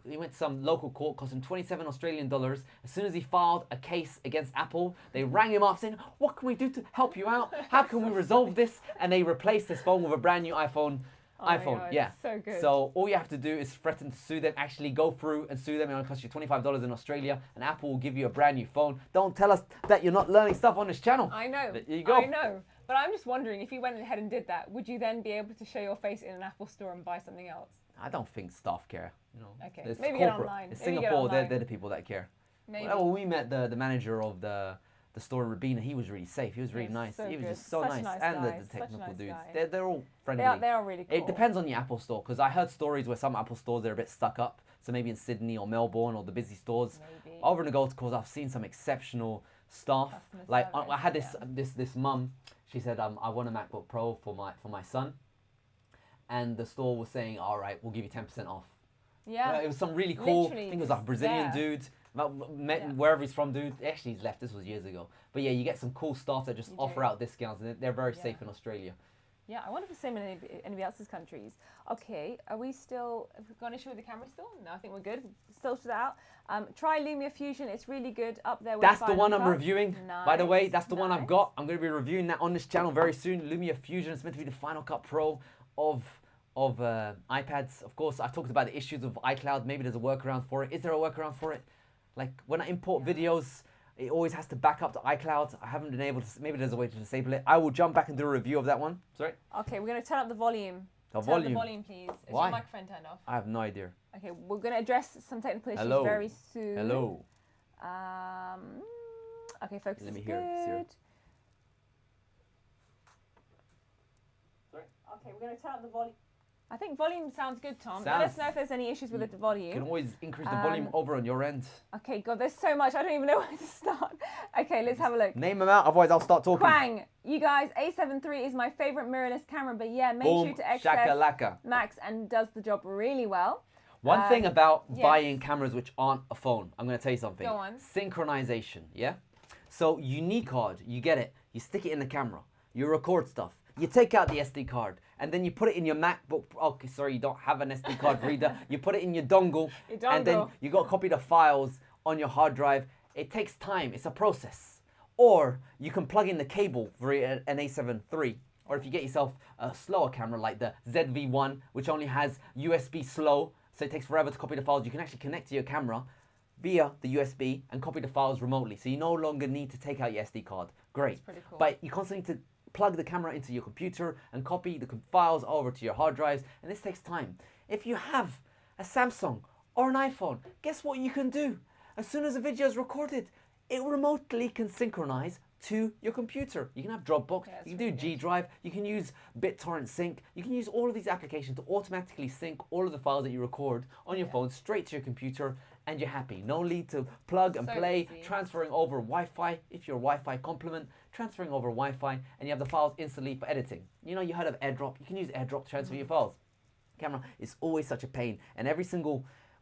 He went to some local court, cost him 27 Australian dollars. As soon as he filed a case against Apple, they rang him up saying, what can we do to help you out? How can we resolve this? And they replaced his phone with a brand new iPhone. God, yeah. So good. So all you have to do is threaten to sue them, actually go through and sue them. It'll cost you $25 in Australia, and Apple will give you a brand new phone. Don't tell us that you're not learning stuff on this channel. I know. There you go. I know. But I'm just wondering, if you went ahead and did that, would you then be able to show your face in an Apple store and buy something else? I don't think staff care. You know, Okay. it's Maybe corporate. get online. It's Maybe get Singapore. online. They're the people that care. Maybe. Well, we met the manager of the store in Rabina. He was really safe. He was really Yes, nice. so he was good. just so Such a nice. nice And guy. the Such a technical nice dudes. guy. They're all friendly. They are really cool. It depends on the Apple store, because I heard stories where some Apple stores are a bit stuck up. So maybe in Sydney or Melbourne or the busy stores. Maybe. Over in the Gold Coast, I've seen some exceptional staff. Customer Like service, I had yeah. this mum. She said, I want a MacBook Pro for my son, and the store was saying, all right, we'll give you 10% off. Yeah. It was some really cool. Literally I think it was like a Brazilian there. dude. Yeah. Wherever he's from, dude. Actually, he's left. This was years ago. But yeah, you get some cool staff that just You offer do. out discounts, and they're very Yeah. safe in Australia. Yeah, I wonder if it's the same in anybody else's countries. Okay, have we got an issue with the camera still? No, I think we're good. Filter that out. Try Lumia Fusion. It's really good up there with That's the Final one I'm Cut. reviewing. By the way, Nice, that's the one I've nice. got. I'm going to be reviewing that on this channel very soon. Lumia Fusion is meant to be the Final Cut Pro of iPads. Of course, I've talked about the issues of iCloud. Maybe there's a workaround for it. Is there a workaround for it? Like when I import videos, it always has to back up to iCloud. I haven't been able to. Maybe there's a way to disable it. I will jump back and do a review of that one. Sorry. Okay, we're going to turn up the volume. The Turn up volume. the volume, please. Is Why? your microphone turned off? I have no idea. Okay, we're going to address some technical issues Hello. very soon. Hello. Okay, focus Let me is hear it, Sarah. good. Sorry? Okay, we're going to turn up the volume. I think volume sounds good, Tom. Let Sounds- us know if there's any issues with the You can volume. always increase the volume over on your end. Okay, God, there's so much. I don't even know where to start. Okay, let's have a look. Name them out, otherwise I'll start talking. Quang, you guys, A7 III is my favorite mirrorless camera, but yeah, make Boom, sure to access shakalaka. Max and does the job really well. One thing about yes. buying cameras which aren't a phone, I'm going to tell you something. Go on. Synchronization, yeah? So unique card, you get it, you stick it in the camera, you record stuff, you take out the SD card, and then you put it in your MacBook. Okay, sorry, you don't have an SD card reader. You put it in your dongle, Your and then dongle. you got to copy the files on your hard drive. It takes time, it's a process. Or you can plug in the cable for an A7 III. Or if you get yourself a slower camera like the ZV-1, which only has USB slow, so it takes forever to copy the files, you can actually connect to your camera via the USB and copy the files remotely. So you no longer need to take out your SD card. Great. pretty cool. But you constantly need to plug the camera into your computer and copy the files over to your hard drives, and this takes time. If you have a Samsung or an iPhone, guess what you can do? As soon as a video is recorded, it remotely can synchronize to your computer. You can have Dropbox, Yeah, you can that's do really G Drive, you can use BitTorrent Sync, you can use all of these applications to automatically sync all of the files that you record on your phone straight to your computer, and you're happy. No need to plug and So play, easy. transferring over Wi-Fi, if you're a Wi-Fi complement, transferring over Wi-Fi, and you have the files instantly for editing. You know, you heard of AirDrop, you can use AirDrop to transfer your files. Camera is always such a pain, and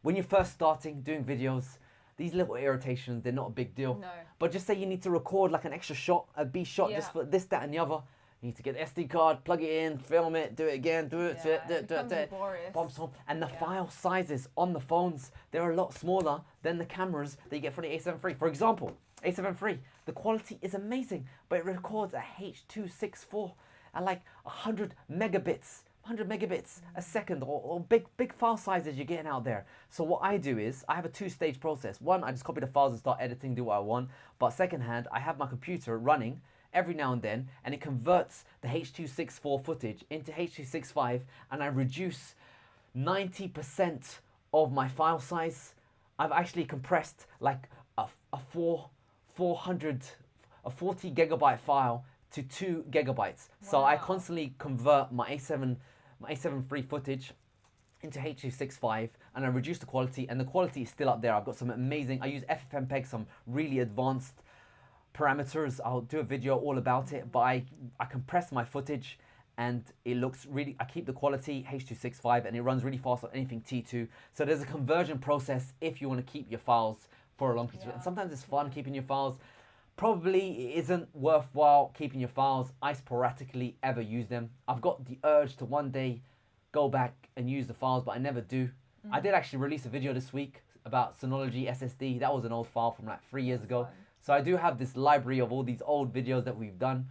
when you're first starting doing videos, these little irritations, they're not a big deal. No. But just say you need to record like an extra shot, a B shot, just Yeah. for this, that, and the other. You need to get the SD card, plug it in, film it, do it again, do it, Yeah, it becomes laborious. bombs home. And the Yeah. file sizes on the phones, they're a lot smaller than the cameras that you get from the A7 III. For example, A7 III, the quality is amazing, but it records a H.264 at like 100 megabits a second, or big file sizes you're getting out there. So what I do is, I have a two-stage process. One, I just copy the files and start editing, do what I want. But second hand, I have my computer running every now and then, and it converts the H.264 footage into H.265, and I reduce 90% of my file size. I've actually compressed like a 40 gigabyte file to 2 gigabytes. So I Wow. constantly convert my A7 III footage into H.265, and I reduce the quality, and the quality is still up there. I've got some amazing, I use FFmpeg, some really advanced parameters. I'll do a video all about it, but I compress my footage, and it looks really, I keep the quality H.265 and it runs really fast on anything T2. So there's a conversion process if you want to keep your files for a long period. And sometimes it's fun keeping your files. Probably it isn't worthwhile keeping your files. I sporadically ever use them. I've got the urge to one day go back and use the files, but I never do. I did actually release a video this week about Synology SSD. That was an old file from like 3 years ago. So I do have this library of all these old videos that we've done,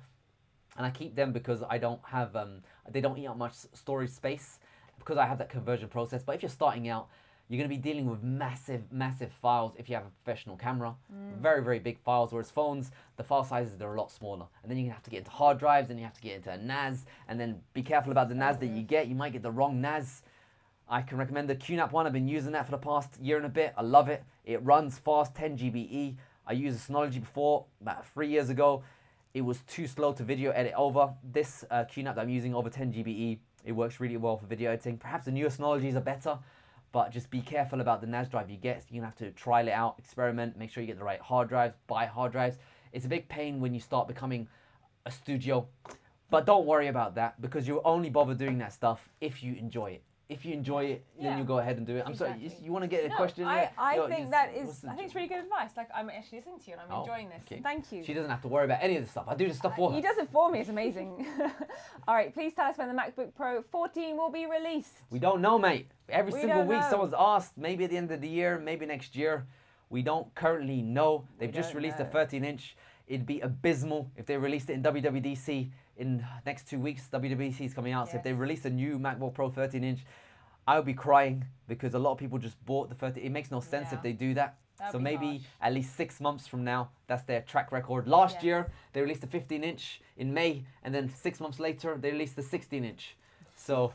and I keep them because I don't have, they don't eat up much storage space because I have that conversion process. But if you're starting out, you're going to be dealing with massive files if you have a professional camera. Very big files, whereas phones, the file sizes, they're a lot smaller. And then you're going to have to get into hard drives, and you have to get into a NAS, and then be careful about the NAS that you get. You might get the wrong NAS. I can recommend the QNAP one. I've been using that for the past year and a bit. I love it. It runs fast, 10 GBE. I used a Synology before, about 3 years ago. It was too slow to video edit over. This QNAP that I'm using, over 10 GBE, it works really well for video editing. Perhaps the newer Synologies are better, but just be careful about the NAS drive you get. You're gonna have to trial it out, experiment, make sure you get the right hard drives, buy hard drives. It's a big pain when you start becoming a studio, but don't worry about that because you'll only bother doing that stuff if you enjoy it. If you enjoy it, then you go ahead and do it. I'm sorry, you want to get a question? I think it's really good advice. Like, I'm actually listening to you and I'm enjoying this. Okay. Thank you. She doesn't have to worry about any of this stuff. I do this stuff for her. He does it for me. It's amazing. All right, please tell us when the MacBook Pro 14 will be released. We don't know, mate. Every single week know. someone's asked, maybe at the end of the year, maybe next year. We don't currently know. They've just released a 13-inch. It'd be abysmal if they released it in WWDC in next 2 weeks. WWDC is coming out, so if they release a new MacBook Pro 13-inch, I would be crying because a lot of people just bought the 13. It makes no sense if they do that. So maybe at least 6 months from now, that's their track record. Last year, they released a 15-inch in May, and then 6 months later, they released the 16-inch. So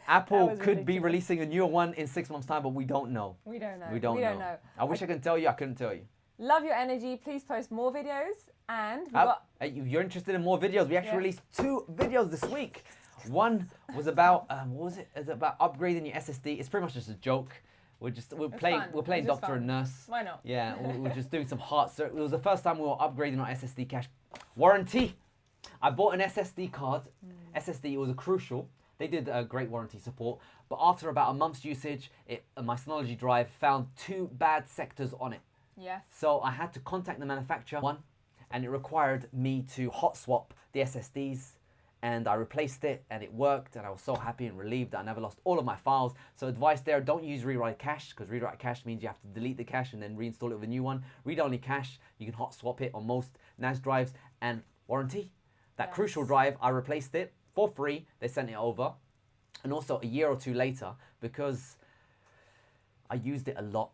Apple could be releasing a newer one in 6 months' time, but we don't know. We don't know. We don't know. I wish I could tell you. I couldn't tell you. Love your energy. Please post more videos. And if you're interested in more videos, we actually released 2 videos this week. One was about what was it? It's about upgrading your SSD. It's pretty much just a joke. We're playing doctor and nurse. Why not? Yeah, we're just doing some heart. It was the first time we were upgrading our SSD cache. Warranty. I bought an SSD card. SSD, it was a Crucial. They did a great warranty support, but after about a month's usage, my Synology drive found 2 bad sectors on it. Yes. So I had to contact the manufacturer, and it required me to hot swap the SSDs. And I replaced it and it worked, and I was so happy and relieved that I never lost all of my files. So advice there, don't use rewrite cache, because rewrite cache means you have to delete the cache and then reinstall it with a new one. Read-only cache, you can hot swap it on most NAS drives. And warranty, that Crucial drive, I replaced it for free. They sent it over. And also a year or 2 later, because I used it a lot,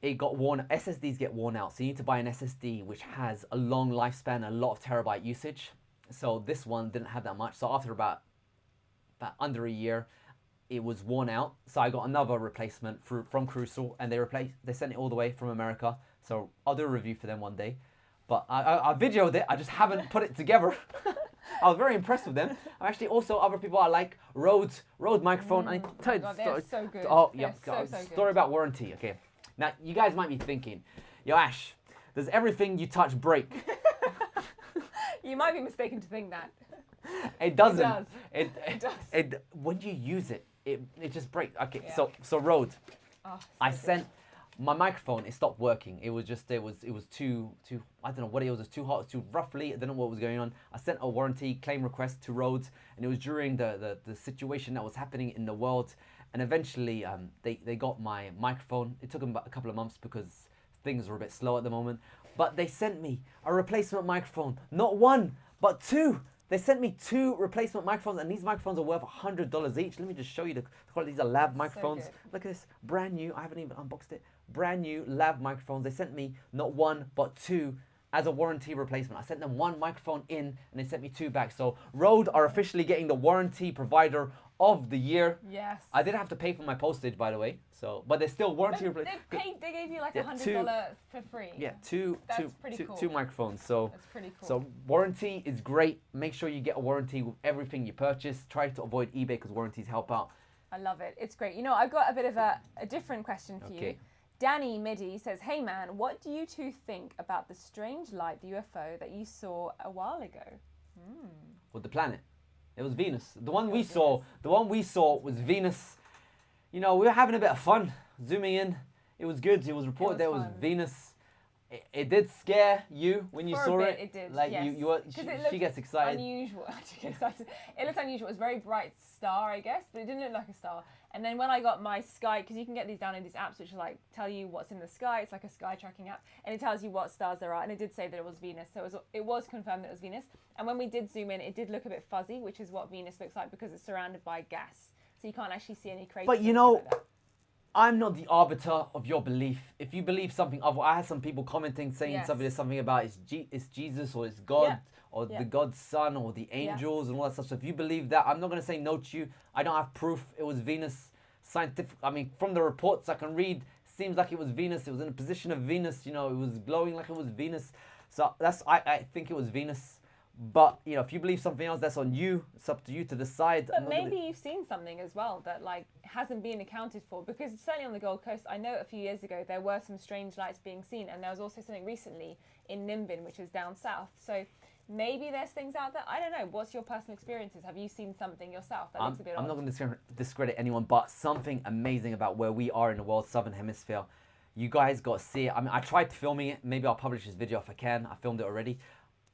it got worn. SSDs get worn out. So you need to buy an SSD which has a long lifespan, a lot of terabyte usage. So this one didn't have that much. So after about under a year, it was worn out. So I got another replacement from Crucial, and they sent it all the way from America. So I'll do a review for them one day. But I videoed it. I just haven't put it together. I was very impressed with them. I'm actually also other people I like. Rode microphone. I tell you the story. So good. Oh yeah, so story about warranty. Okay, now you guys might be thinking, yo Ash, does everything you touch break? You might be mistaken to think that. It doesn't. It does. It does. When you use it, it just breaks. Okay, so Rode. I sent my microphone. It stopped working. It was too. I don't know what it was. It was too hot. It was too roughly. I don't know what was going on. I sent a warranty claim request to Rode, and it was during the situation that was happening in the world. And eventually, they got my microphone. It took them about a couple of months because things were a bit slow at the moment. But they sent me a replacement microphone. Not 1, but 2. They sent me 2 replacement microphones, and these microphones are worth $100 each. Let me just show you the quality. These are lav microphones. Look at this, brand new. I haven't even unboxed it. Brand new lav microphones. They sent me not 1, but 2 as a warranty replacement. I sent them 1 microphone in, and they sent me 2 back. So Rode are officially getting the warranty provider of the year. Yes. I did have to pay for my postage, by the way. So, but they're still warranty. They gave you like $100 for free. Yeah, That's pretty cool. 2 microphones. So that's pretty cool. So warranty is great. Make sure you get a warranty with everything you purchase. Try to avoid eBay because warranties help out. I love it. It's great. You know, I've got a bit of a different question for you. Danny Midi says, "Hey man, what do you 2 think about the strange light, the UFO that you saw a while ago?" With the planet. It was Venus. The one we saw was Venus. You know, we were having a bit of fun zooming in. It was good. It was reported that it was Venus. It did scare you when you saw it. It did. Like yes. she gets excited. Unusual. She gets excited. It looked unusual. It was a very bright star, I guess, but it didn't look like a star. And then when I got my sky, because you can get these down in these apps which are like tell you what's in the sky. It's like a sky tracking app, and it tells you what stars there are. And it did say that it was Venus, so it was confirmed that it was Venus. And when we did zoom in, it did look a bit fuzzy, which is what Venus looks like because it's surrounded by gas, so you can't actually see any craters. But you know. I'm not the arbiter of your belief. If you believe something other, I had some people commenting saying something about it's Jesus or it's God or the God's son or the angels and all that stuff. So if you believe that, I'm not going to say no to you. I don't have proof it was Venus. Scientific. I mean, from the reports I can read, seems like it was Venus. It was in a position of Venus. You know, it was glowing like it was Venus. So I think it was Venus. But, you know, if you believe something else, that's on you. It's up to you to decide. But maybe you've seen something as well that, like, hasn't been accounted for. Because certainly on the Gold Coast, I know a few years ago there were some strange lights being seen. And there was also something recently in Nimbin, which is down south. So maybe there's things out there. I don't know. What's your personal experiences? Have you seen something yourself that looks a bit odd? I'm not going to discredit anyone, but something amazing about where we are in the world, Southern Hemisphere. You guys got to see it. I mean, I tried filming it. Maybe I'll publish this video if I can. I filmed it already.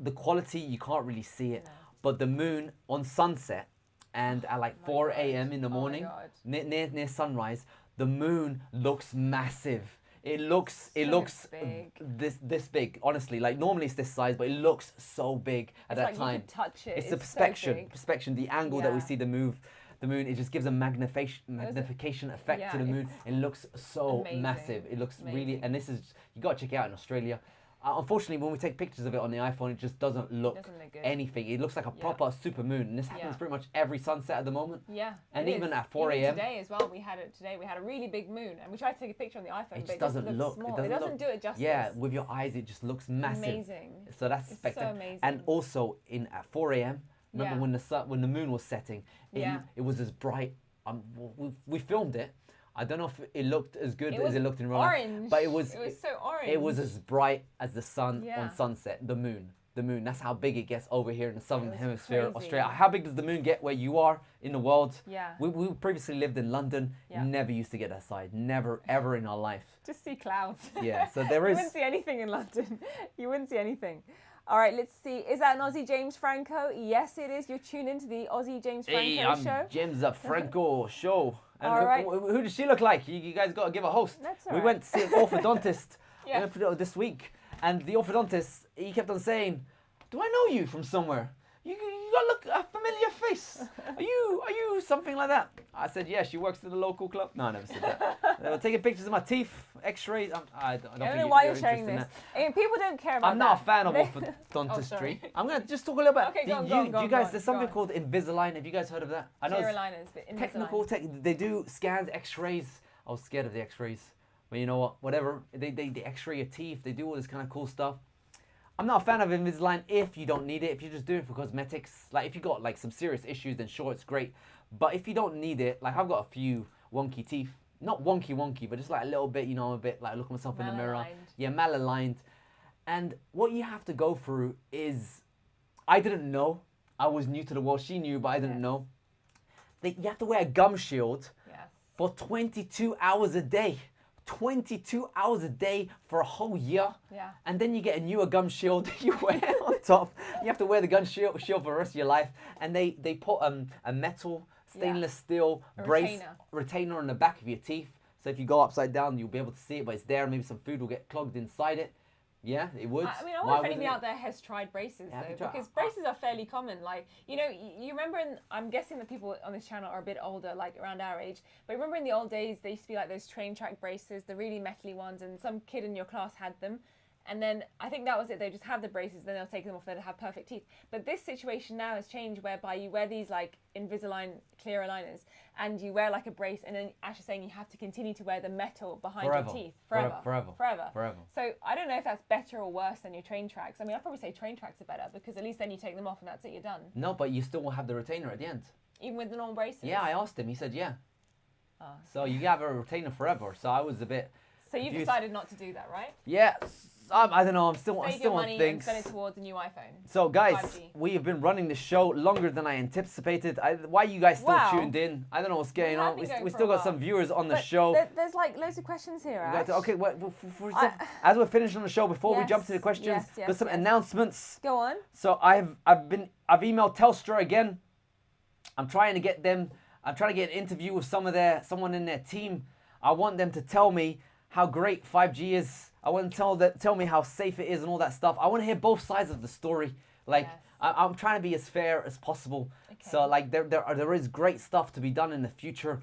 The quality, you can't really see it, but the moon on sunset and at like 4 a.m. in the morning, near sunrise, the moon looks massive. It looks big. this big. Honestly, like normally it's this size, but it looks so big at that time. You could touch it. It's the perspection, the angle that we see the moon. It just gives a magnification effect to the moon. It looks so massive. It looks really, and this is, you got to check it out in Australia. Unfortunately, when we take pictures of it on the iPhone, it just doesn't look anything. It looks like a proper super moon, and this happens pretty much every sunset at the moment. Yeah, and even at 4 a.m. Today as well, we had it. Today we had a really big moon, and we tried to take a picture on the iPhone, It but just doesn't look. small. It doesn't do it justice. Yeah, with your eyes, it just looks massive. Amazing. So that's spectacular. So amazing. And also at 4 a.m. Remember when the moon was setting? It was as bright. We filmed it. I don't know if it looked as good as it looked in real life. Orange. But it was so orange. It was as bright as the sun on sunset. The moon. That's how big it gets over here in the Southern Hemisphere, Australia. How big does the moon get where you are in the world? Yeah. We previously lived in London. Never used to get that side. Never, ever in our life. Just see clouds. Yeah, so there is... You wouldn't see anything in London. You wouldn't see anything. All right, let's see. Is that an Aussie James Franco? Yes, it is. You're tuned into the Aussie James Franco show. I'm James Franco show. And all right. Who does she look like? You guys got to give a host. That's all We right. went to see an orthodontist this week, and the orthodontist, he kept on saying, "Do I know you from somewhere? You got to look a familiar face. Are you something like that?" I said, "Yeah, she works at the local club." No, I never said that. They were taking pictures of my teeth, X-rays. I don't know why you're sharing this. I mean, people don't care about I'm not a fan of orthodontistry. I'm going to just talk a little bit. Okay, go you guys, on, there's something called Invisalign. Have you guys heard of that? I know clear aligners, but technical. They do scans, X-rays. I was scared of the X-rays, but you know what? Whatever. They X-ray your teeth. They do all this kind of cool stuff. I'm not a fan of Invisalign if you don't need it. If you're just doing it for cosmetics, like if you got like some serious issues, then sure, it's great. But if you don't need it, like I've got a few wonky teeth. Not wonky, but just like a little bit, you know, I'm a bit like look at myself in the mirror. Yeah, malaligned. And what you have to go through is, I didn't know. I was new to the world. She knew, but I didn't know. You have to wear a gum shield for 22 hours a day. 22 hours a day for a whole year. Yeah. And then you get a newer gum shield you wear on top. You have to wear the gum shield for the rest of your life. And they put a metal stainless steel retainer on the back of your teeth. So if you go upside down, you'll be able to see it, but it's there. Maybe some food will get clogged inside it. Yeah, it would. I mean, I wonder if anybody out there has tried braces, though, because braces are fairly common. Like, you know, you remember, I'm guessing that people on this channel are a bit older, like around our age, but remember in the old days, there used to be like those train track braces, the really metally ones, and some kid in your class had them. And then I think that was it. They just have the braces, then they'll take them off. They'll have perfect teeth. But this situation now has changed, whereby you wear these like Invisalign clear aligners, and you wear like a brace, and then actually saying you have to continue to wear the metal behind your teeth forever. So I don't know if that's better or worse than your train tracks. I mean, I'd probably say train tracks are better, because at least then you take them off and that's it. You're done. No, but you still will have the retainer at the end. Even with the normal braces. Yeah, I asked him. He said yeah. Oh. So you have a retainer forever. So I was a bit. So you've decided not to do that, right? Yeah. I don't know. I'm still Save still your on money and things. spend it towards a new iPhone. So guys, 5G. we have been running the show longer than I anticipated. Why are you guys still Wow. tuned in? I don't know what's going have on. been going We for still a got some while. viewers on the But show. there's like loads of questions here, We got Ash. to- okay, as we're finishing on the show, before we jump to the Yes, questions, yes, got some yes. announcements. Go on. So I've emailed Telstra again. I'm trying to get an interview with someone in their team. I want them to tell me how great 5G is. I want them to tell me how safe it is and all that stuff. I want to hear both sides of the story. Like Yes. I'm trying to be as fair as possible. Okay. So like there is great stuff to be done in the future.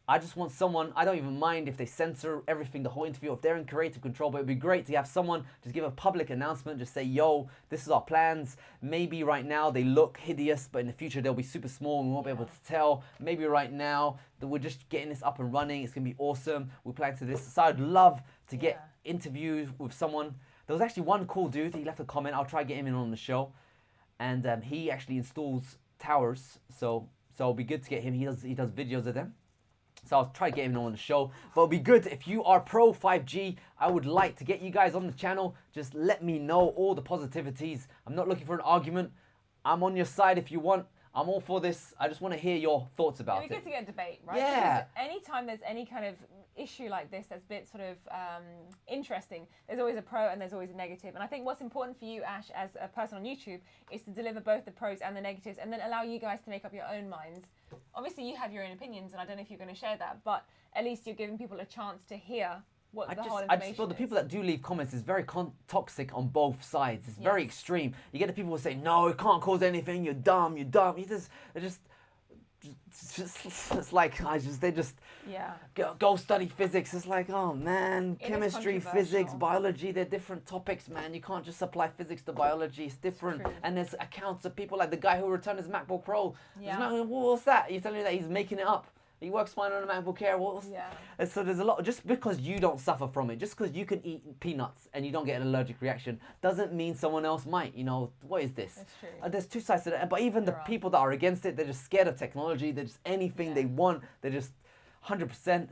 I just want someone, I don't even mind if they censor everything, the whole interview, if they're in creative control, but it'd be great to have someone just give a public announcement, just say, yo, this is our plans. Maybe right now they look hideous, but in the future they'll be super small and we won't be able to tell. Maybe right now that we're just getting this up and running. It's gonna be awesome. We plan to do this. So I'd love to get interviews with someone. There was actually one cool dude, he left a comment. I'll try to get him in on the show. And he actually installs towers. So it'll be good to get him. He does videos of them. So I'll try to get him on the show. But it'll be good if you are pro 5G. I would like to get you guys on the channel. Just let me know all the positivities. I'm not looking for an argument. I'm on your side if you want. I'm all for this. I just want to hear your thoughts about It'd be it. good to get a debate, right? Yeah. Because anytime there's any kind of issue like this that's a bit sort of interesting, there's always a pro and there's always a negative. And I think what's important for you, Ash, as a person on YouTube, is to deliver both the pros and the negatives and then allow you guys to make up your own minds. Obviously, you have your own opinions, and I don't know if you're going to share that, but at least you're giving people a chance to hear what the whole information I just feel the people that do leave comments is very toxic on both sides. It's very extreme. You get the people who say, no, it can't cause anything, you're dumb. It's like, they just go study physics. It's like, oh man, chemistry, physics, biology, they're different topics, man. You can't just apply physics to biology. It's different. And there's accounts of people like the guy who returned his MacBook Pro. What's that? You're telling me that he's making it up. He works fine on a MacBook Air. And so there's a lot, just because you don't suffer from it, just because you can eat peanuts and you don't get an allergic reaction, doesn't mean someone else might. You know, what is this? That's true. There's two sides to that. But even the people that are against it, they're just scared of technology. They're just anything they want. They're just 100%. It'd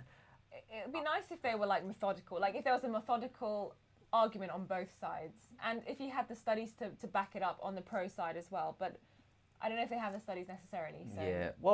be nice if they were like methodical, like if there was a methodical argument on both sides. And if you had the studies to back it up on the pro side as well. But I don't know if they have the studies necessarily, so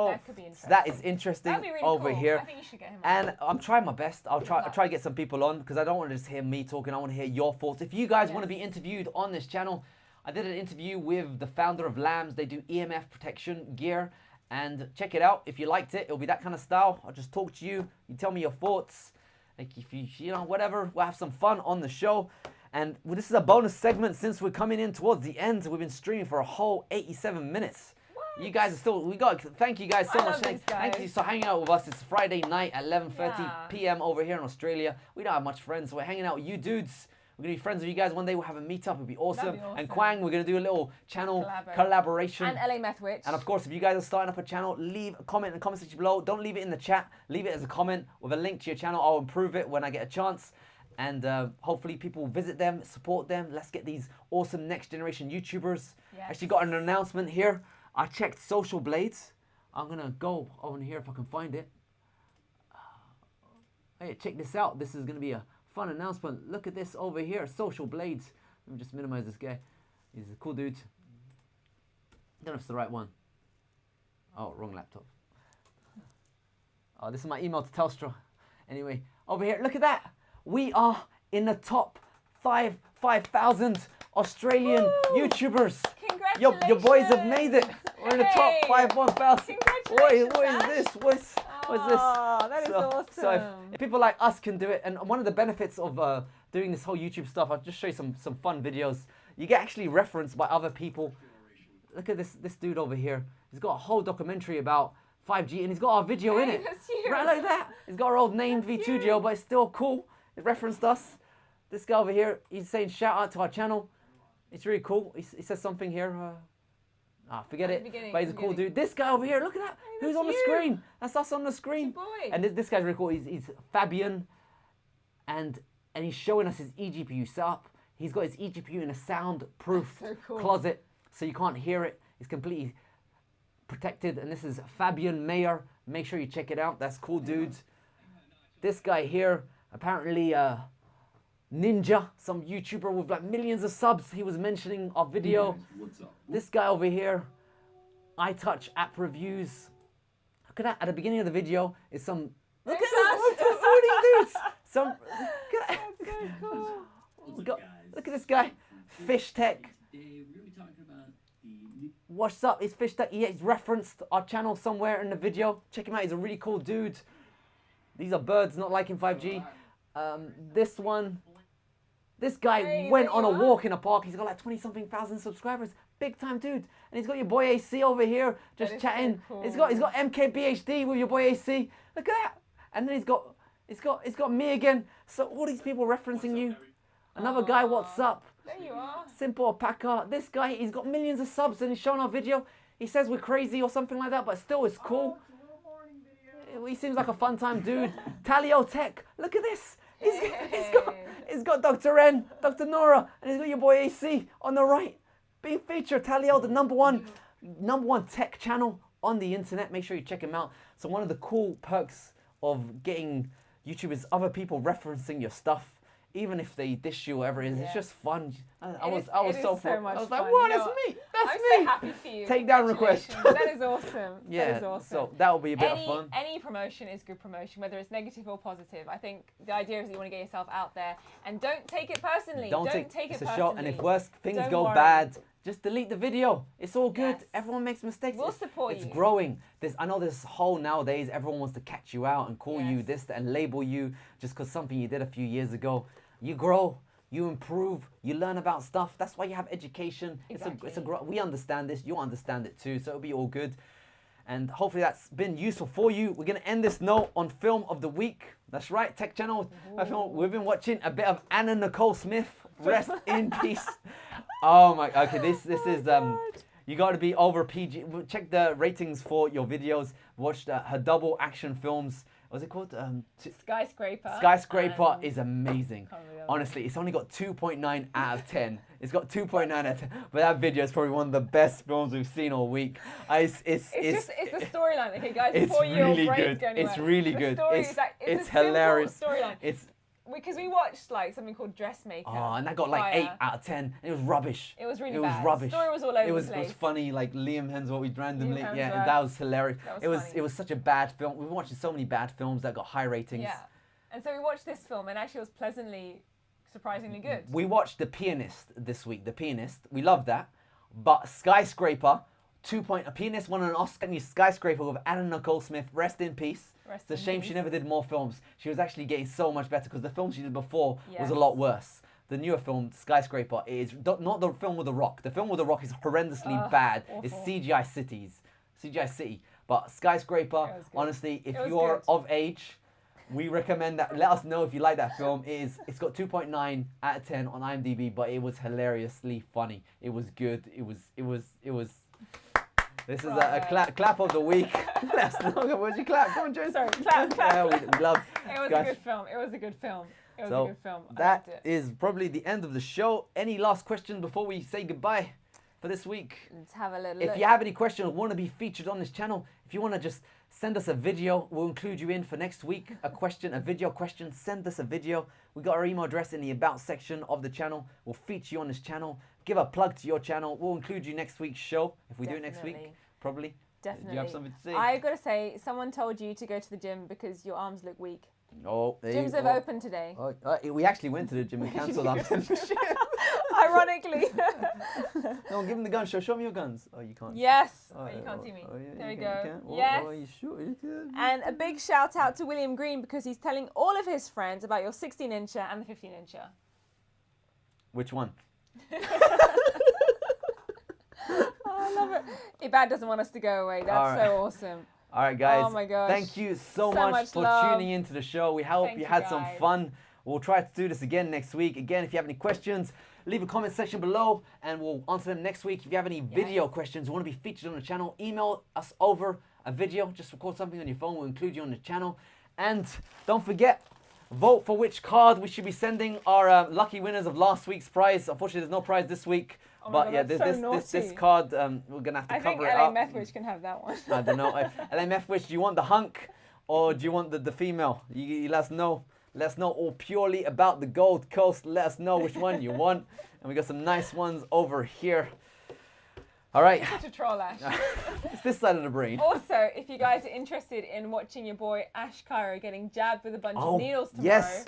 that could be interesting. That is interesting. That'd be really over cool. here. I think you should get him on. And I'm trying my best. I'll try to get some people on because I don't want to just hear me talking. I want to hear your thoughts. If you guys want to be interviewed on this channel, I did an interview with the founder of Lambs. They do EMF protection gear, and check it out. If you liked it, it'll be that kind of style. I'll just talk to you. You tell me your thoughts. Like if you know, whatever. We'll have some fun on the show. And this is a bonus segment since we're coming in towards the end. We've been streaming for a whole 87 minutes. You guys are still, thank you guys so much. Thank you for hanging out with us. It's Friday night at 11:30 p.m. over here in Australia. We don't have much friends, so we're hanging out with you dudes. We're going to be friends with you guys. One day we'll have a meetup. It'll be awesome. And Quang, we're going to do a little channel collaboration. And LA Meth Witch. And of course, if you guys are starting up a channel, leave a comment in the comment section below. Don't leave it in the chat. Leave it as a comment with a link to your channel. I'll improve it when I get a chance. And hopefully people visit them, support them. Let's get these awesome next generation YouTubers. Actually got an announcement here. I checked Social Blades. I'm going to go over here if I can find it. Hey, check this out. This is going to be a fun announcement. Look at this over here. Social Blades. Let me just minimize this guy. He's a cool dude. Don't know if it's the right one. Oh, wrong laptop. Oh, this is my email to Telstra. Anyway, over here, look at that. We are in the top 5,000 Australian YouTubers. Congratulations. Your boys have made it. We're in the top 1,000. What is this? What's this? That is awesome. So if people like us can do it, and one of the benefits of doing this whole YouTube stuff, I'll just show you some fun videos. You get actually referenced by other people. Look at this dude over here. He's got a whole documentary about 5G, and he's got our video in it. Right like that. He's got our old name V2Geo, but it's still cool. It referenced us. This guy over here, he's saying shout out to our channel. It's really cool. He says something here. Forget it. But he's a cool dude. This guy over here, look at that. Who's on the screen? That's us on the screen. And this guy's really cool. He's Fabian, and he's showing us his eGPU setup. He's got his eGPU in a soundproof closet, so you can't hear it. It's completely protected. And this is Fabian Mayer. Make sure you check it out. That's cool, dudes. This guy here, apparently, Ninja, some YouTuber with like millions of subs. He was mentioning our video. What's up? This guy over here, iTouch app reviews. Look at that. At the beginning of the video is some. Look at this. Look at these dudes. Some. Look at So cool. Look at this guy. Fish Tech. Today we're gonna be talking about the What's up? It's Fish Tech. He's referenced our channel somewhere in the video. Check him out. He's a really cool dude. These are birds not liking 5G. This one. This guy Hey, went there on a you are. walk in a park. He's got like 20-something thousand subscribers. Big time dude. And he's got your boy AC over here just That is chatting. so He's cool. got MKBHD with your boy AC. Look at that. And then he's got me again. So all these people referencing you. Another guy, what's up? There you are. Simple Alpaca. This guy, he's got millions of subs and he's showing our video. He says we're crazy or something like that, but still it's cool. He seems like a fun time dude. Talio Tech. Look at this. He's got Dr. N, Dr. Nora, and he's got your boy AC on the right. Being featured, Talio, the number one tech channel on the internet. Make sure you check him out. So one of the cool perks of getting YouTube is other people referencing your stuff, even if they dish you or whatever it is. It's just fun. I was so much I was fun. like, what? You That's know, me. That's I'm me. so happy for you. Take down request. Congratulations. That is awesome. Yeah. That is awesome. So that will be a bit of fun. Any promotion is good promotion, whether it's negative or positive. I think the idea is that you want to get yourself out there and don't take it personally. Don't take it it's personally. a shot, and if worst things Don't go worry. bad, just delete the video. It's all good. Yes. Everyone makes mistakes. We'll support it's you. growing. I know this whole nowadays, everyone wants to catch you out and call you Yes. this and label you just because something you did a few years ago. You grow. You improve, you learn about stuff. That's why you have education. Exactly. We understand this, you understand it too, so it'll be all good. And hopefully that's been useful for you. We're gonna end this note on film of the week. That's right, Tech Channel. We've been watching a bit of Anna Nicole Smith. Rest in peace. Oh my, okay, this is, you gotta be over PG. Check the ratings for your videos. Watch her double action films. What's it called? Skyscraper. Skyscraper and- is amazing. Can't remember. Honestly, it's only got 2.9 out of 10. It's got 2.9 out of 10. But that video is probably one of the best films we've seen all week. It's the storyline. Okay, guys, it's before your really brains good. go anywhere. It's really The good. story It's is like, it's a simple hilarious. storyline. It's Because we watched like something called Dressmaker. oh, and that got like prior. 8 out of 10. And it was rubbish. It was really It was bad. rubbish. The story was all over It was the place. funny, like Liam Hemsworth, we randomly, Liam yeah, Hemsworth. and that was hilarious. That was funny. It was such a bad film. We've been watching so many bad films that got high ratings. Yeah. And so we watched this film and actually it was pleasantly, surprisingly good. We watched The Pianist this week. The Pianist, we loved that. But Skyscraper, A Pianist won an Oscar. And Skyscraper with Anna Nicole Smith. Rest in peace. Rest It's a in shame peace. she never did more films. She was actually getting so much better because the film she did before was a Yes. lot worse. The newer film, Skyscraper, is not the film with The Rock. The film with The Rock is horrendously bad. It's awful. CGI City. But Skyscraper, was good. honestly, if It was you are good. of age, we recommend that. Let us know if you like that film. It's got 2.9 out of 10 on IMDb, but it was hilariously funny. It was good. It was. This is a clap of the week. Let us know. Where'd you clap? Come on, Joe. Sorry, clap. Yeah, we love. It was a good film. It was a good film. It was a good film. I that liked it. is probably the end of the show. Any last questions before we say goodbye for this week? Let's have a little If look. you have any questions or want to be featured on this channel, if you want to just send us a video, we'll include you in for next week. A video question, send us a video. We got our email address in the about section of the channel. We'll feature you on this channel. Give a plug to your channel. We'll include you next week's show. If we do it next week, Definitely. probably. Definitely. Do you have something to say? I've got to say, someone told you to go to the gym because your arms look weak. Oh, there Gyms you have go. opened today. We actually went to the gym and cancelled our membership. Ironically. No, give him the gun. Show me your guns. Oh, you can't. Yes. Oh, Oh, you can't see me. oh, yeah, There we you go. can. Oh, Yes. Oh, you sure? You can. And a big shout out to William Green because he's telling all of his friends about your 16-incher and the 15-incher. Which one? I love it. Ibad doesn't want us to go away. That's All right. so awesome. All right, guys. Oh my gosh. Thank you so So much much for love. tuning into the show. We hope Thank you you, had some guys. fun. We'll try to do this again next week. Again, if you have any questions, leave a comment section below and we'll answer them next week. If you have any video questions, want to be featured on the channel, email us over a video. Just record something on your phone. We'll include you on the channel. And don't forget, vote for which card we should be sending our lucky winners of last week's prize. Unfortunately, there's no prize this week. Oh my but God, yeah, that's so this naughty. card, we're going to have to I think cover it LA up. Methwich can have that one. I don't know. LMF, which do you want the hunk or do you want the female? You let us know. let us know, or purely about the Gold Coast, let us know which one you want. And we got some nice ones over here. All right. Such a troll, Ash. It's this side of the brain. Also, if you guys are interested in watching your boy Ash Cairo getting jabbed with a bunch of needles tomorrow, yes.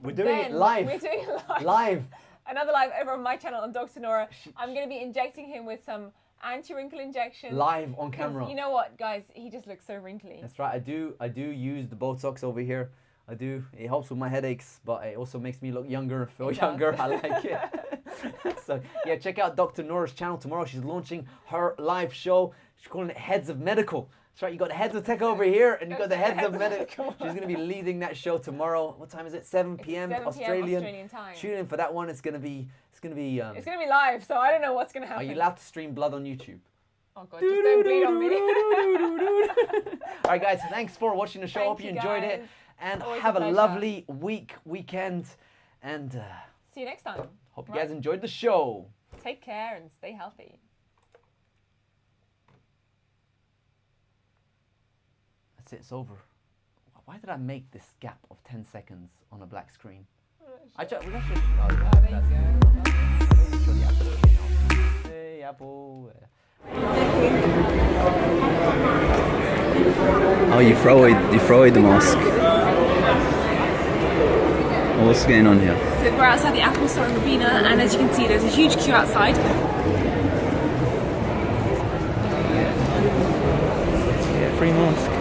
We're doing it live. We're doing it live. Live. Another live over on my channel on Dr. Nora. I'm going to be injecting him with some anti-wrinkle injection. Live on camera. You know what, guys? He just looks so wrinkly. That's right. I do use the Botox over here. I do. It helps with my headaches, but it also makes me look younger and feel younger. I like it. So yeah, check out Dr. Nora's channel tomorrow. She's launching her live show. She's calling it Heads of Medical. That's right. You got the Heads of Tech over here, and you got the Heads of Medical. She's going to be leading that show tomorrow. What time is it? 7 p.m. Australian time. Tune in for that one. It's going to be live, so I don't know what's going to happen. Are you allowed to stream blood on YouTube? Oh God, just don't bleed on me. All right, guys. Thanks for watching the show. Thank Hope you you, enjoyed guys. it, and Always have a a pleasure. lovely weekend, and See you next time. hope you guys enjoyed the show. Take care and stay healthy. That's it. It's over. Why did I make this gap of 10 seconds on a black screen? We got there you go. Hey, Apple. Oh, you throw away the mask. What's going on here? So we're outside the Apple store in Rabina, and as you can see, there's a huge queue outside. Free mask.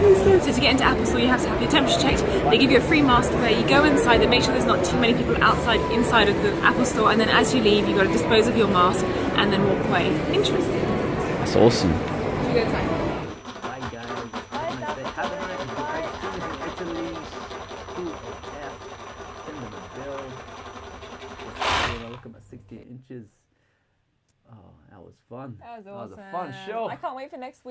So to get into Apple store, you have to have your temperature checked. They give you a free mask where you go inside, they make sure there's not too many people inside of the Apple store, and then as you leave, you've got to dispose of your mask and then walk away. Interesting. That's awesome. You go inside. Bye, guys. Have a nice day. Have a nice day. In Italy. Send them a bill. Look at my 68 inches. Oh, that was fun. That was awesome. That was a fun show. I can't wait for next week.